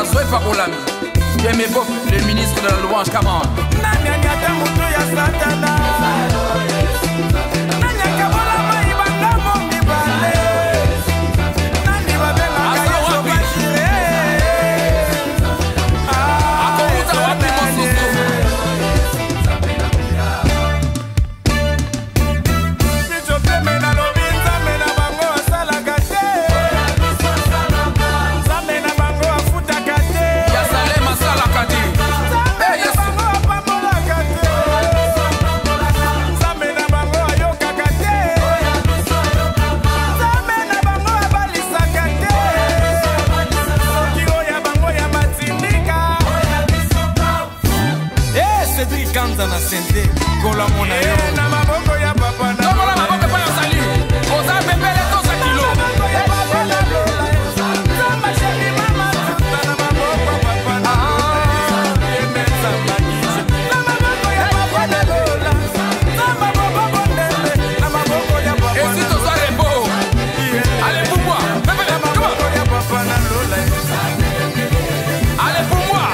Zoefa Olami. Et mes beaux, le ministre de la louange, comment? Na sente kola mona yo na maboko ya papa na kola maboko pa sali oza pepele to sa kilo ya papa na lola zamba shemi mama na maboko papa na emeza magisi na maboko ya papa na lola zamba maboko ndele na maboko ya papa et si to sa rembo allez pour moi pepele maboko ya papa na lola allez pour moi.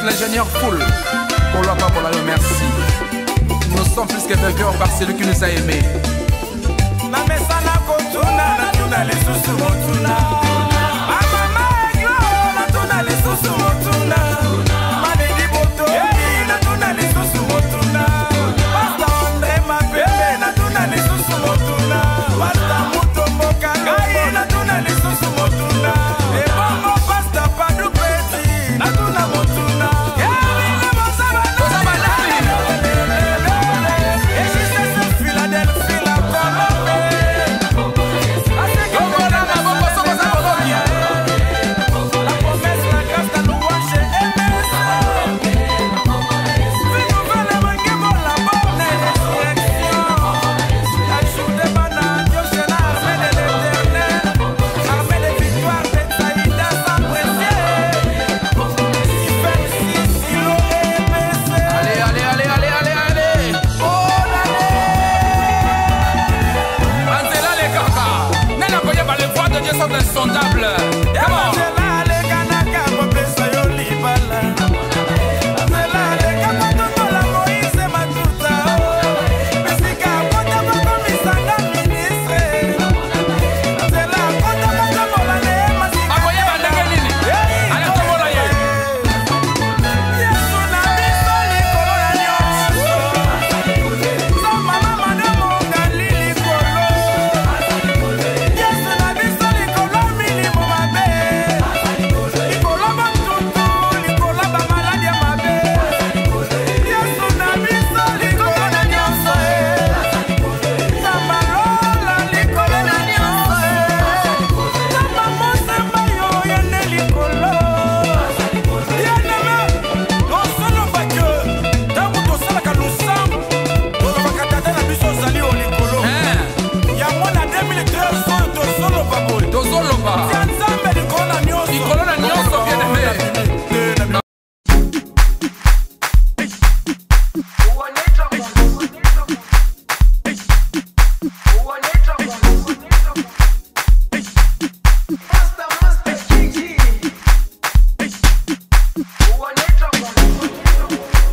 L'ingénieur full, pour le pas pour la merci. Nous sommes plus que vainqueurs par celui qui nous a aimés.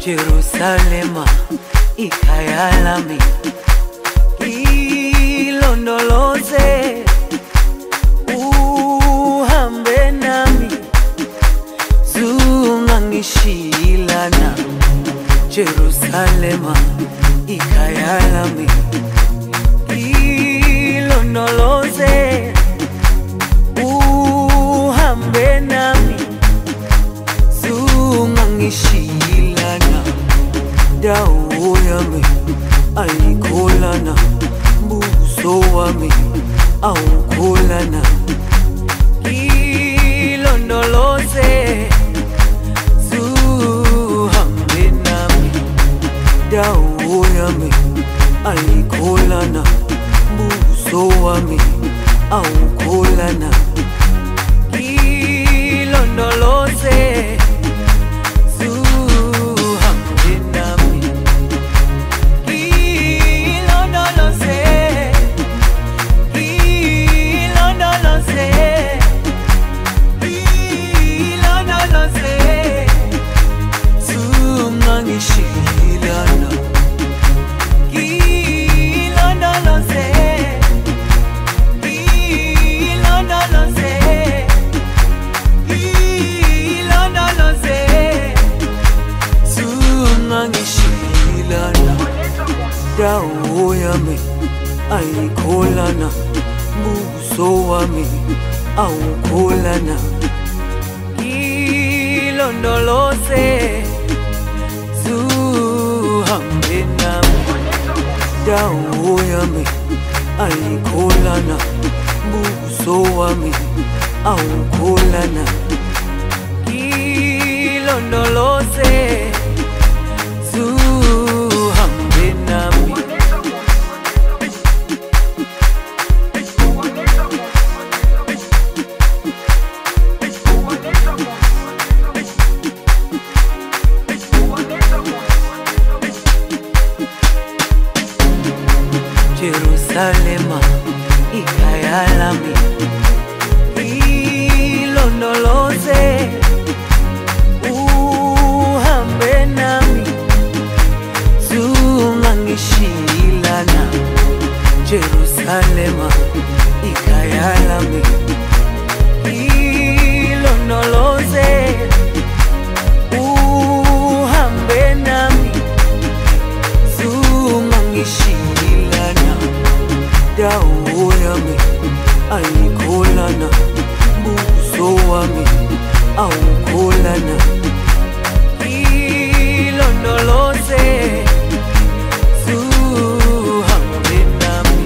Jerusalema ikayalami ilondoloze uhambe nami zungangishilana Jerusalema ikayalami ilondoloze dawo yami ayikholana buso wami awukholana ilondoloze zuhambe nami dawo yami ayikholana buso wami awukholana ilondoloze zuhambe nami ilondoloze ilondoloze ilondoloze zungangishilana ilondoloze ilondoloze ilondoloze zungangishilana dawo yami ayikholana buso wami awukholana ilondoloze zuhambe nami dawo yami ayikholana buso wami awukholana ilondoloze zuhambe nami Jerusalema ikayalami ilondoloze uhambe nami zungangishilana Jerusalema ikayalami ilondoloze uhambe nami zungangishilana dawo yami ayikholana buso wami awukholana ilondoloze zuhambe nami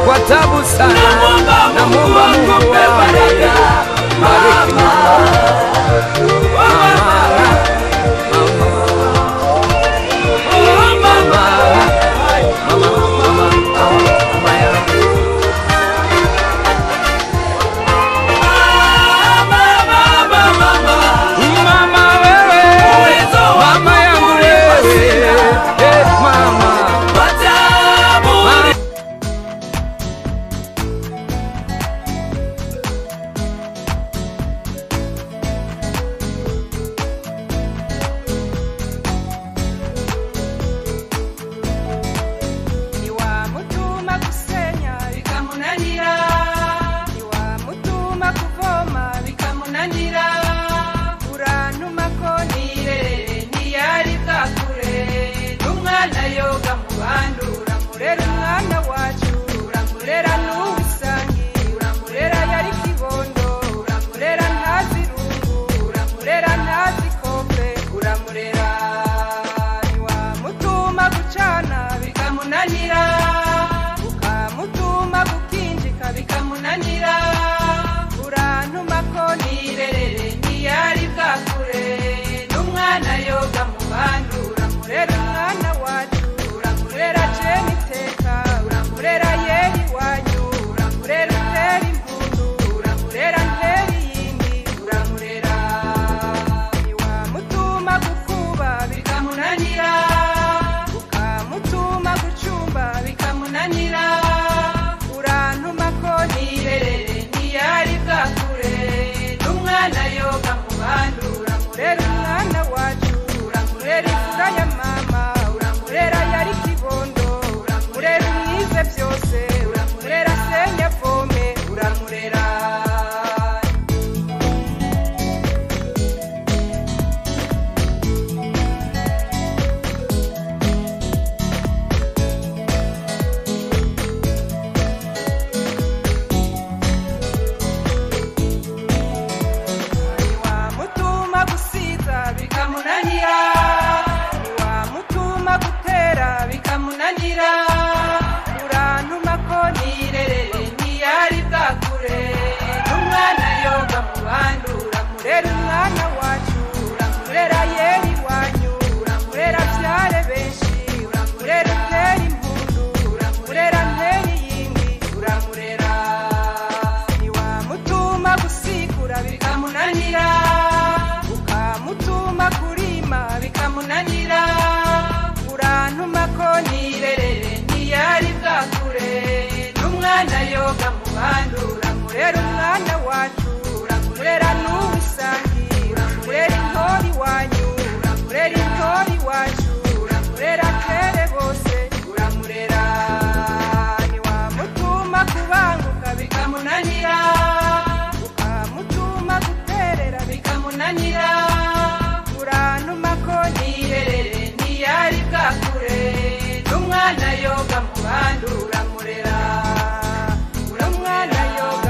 kwa tabu sana, namwomba Mungu baraka, bariki yoga mu bandu uramurera, uramwana yoga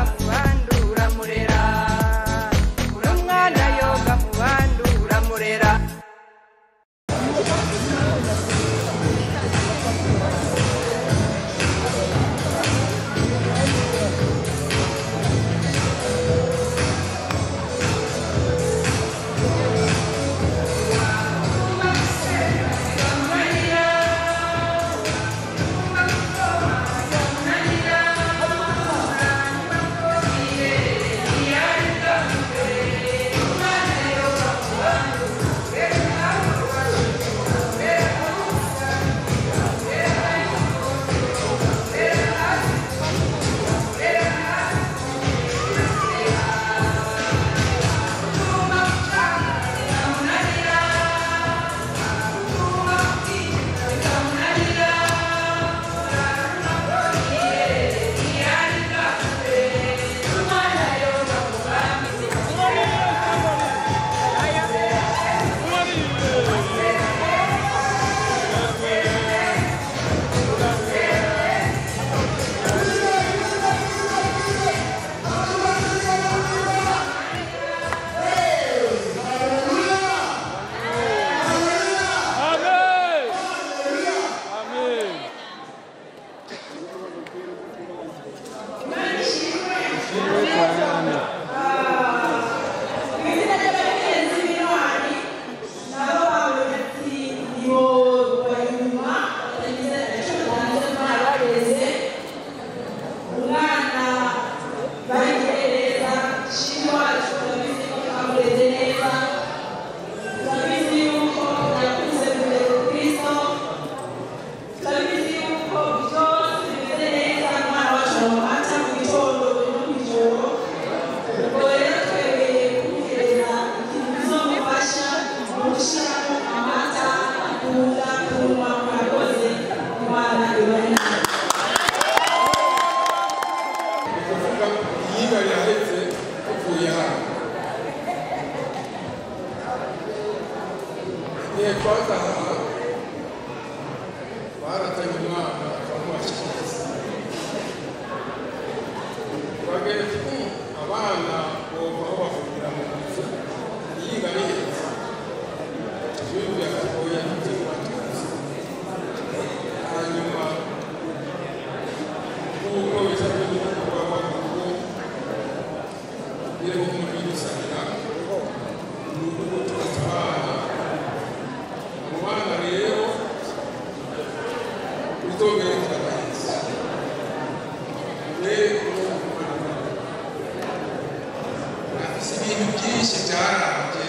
si ibintu byinshi byarambye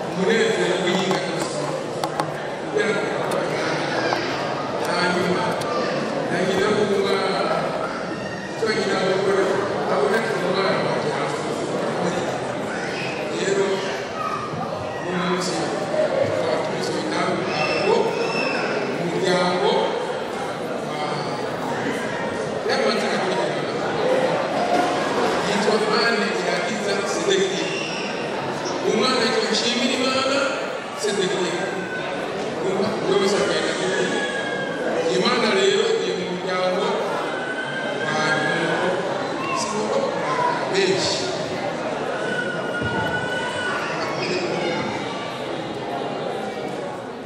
umunezero w'iyinga n'ubuzima kubera ko hanyuma nagira kuba twagira abagore abona umwana wanjye rero umunsi tukaba tuzi ntabwo umuryango y'amazina yitwa Mane irakiza Sedeki umwana yitwa Nshimirimana Sedeki wewe sakenda Imana rero iri mu muryango benshi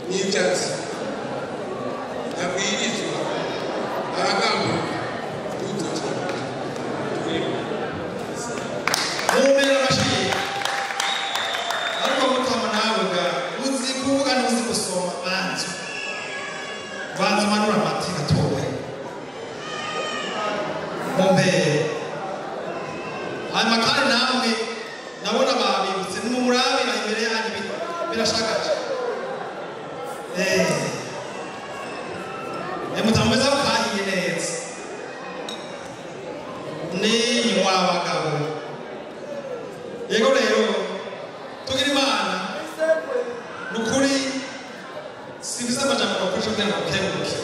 n'ibyatsi abwirizwa aragambuka tututu mumera amashyi ariko mutama nawe ga uzi kuvuga n'uzi gusoma banzu manura amati gatowe mumbere hanyuma kandi namwe ndabona babibutse nimumurabira imbere yanyu birashagaje mutameze mukahiye neza ni wabagabo yego rero tugira Imana nukuri sibisa amajambo bakoresha kugira ngo ukebuke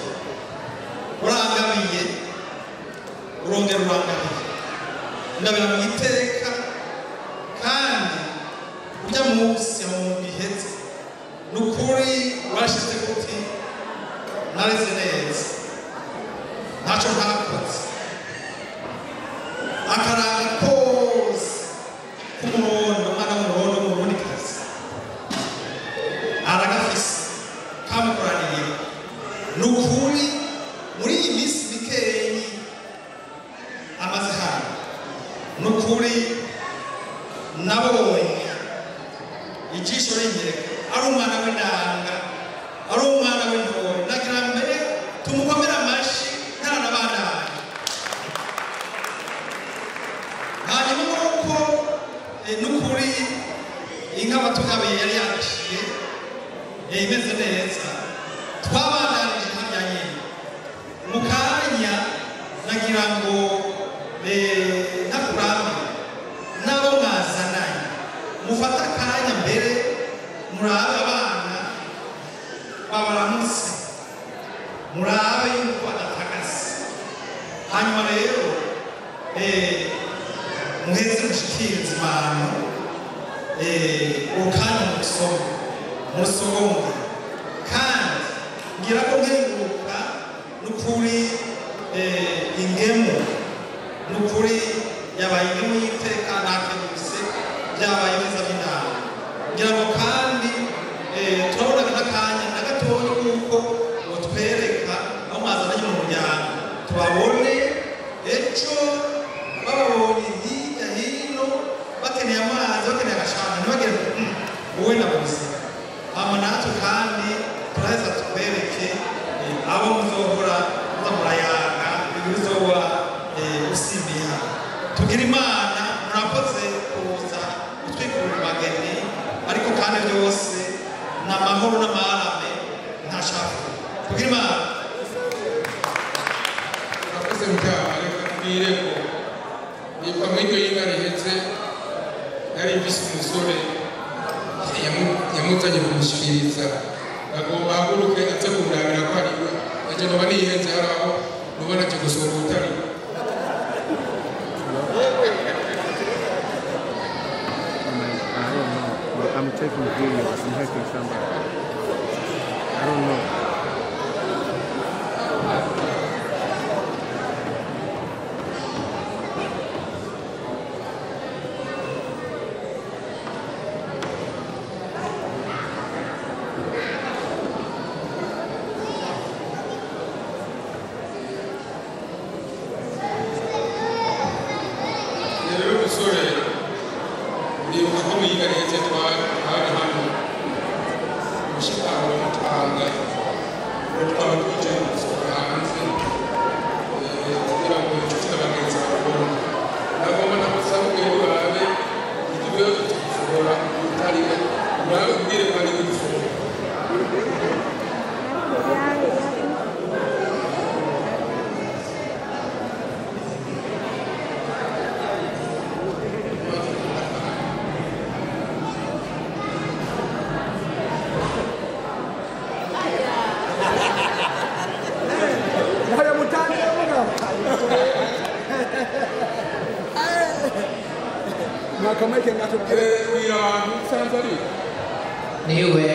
urangamiye urongera urangamiye ndabira mu iteka kandi ujya munsi mu bihetse nukuri urashize kuti nareze neza ntacyo ntakoze akaranga kose k'umuhondo umwana w'umuhondo w'umurundikazi aragafise kamukoraniye nukuri muri iyi minsi mikeyi amaze hano nukuri nabonye ijisho rinyereka ari umwana w'indanga ari umwana w'intore nagira mbere tumukomere amashyi ntaranabandanye hanyuma nuko nukuri inka batugabiye yari yagishiye imeze neza twabandanije hamya nyine mu kanya nagira ngo ntakurambe n'abo mwazananye mufate akanya mbere murabe abana babaramutse murabe yuko badatagase hanyuma rero muheze mushikirize Imana ukanya musogomwe kandi ngira ko nkenguruka nukuri ingemu nukuri yabaye ingemu y'iteka ntakenguruse byabaye neza by'inama ngira ngo kandi turabona n'akanya na gatoya kuko twereka aho mwazananye mu muryango tubabone ejo bababonye hirya hino bakeneye amazi bakeneye agashanga ntibagire wowe nabuze hama natwe kandi turaheza tubereke abo muzohora muza murayaga ibizoba usimbiha tugira Imana murakoze kuza utwikurira bageni ariko kandi byose n'amahoro n'amarame ntashaka tugira Imana murakoze mutama reka tubwire ko niba mw'iryo y'inka rihetse yari mbise umusore yamutanye kumushyikiriza agomba ahaguruke aze kumurabira ko ari we ajya noba niyihenze hari aho nubona aje gusohora ubutari I'm taking videos and helping somebody. I don't know. mwakameke ngatubwire wira abantu sanzari niwe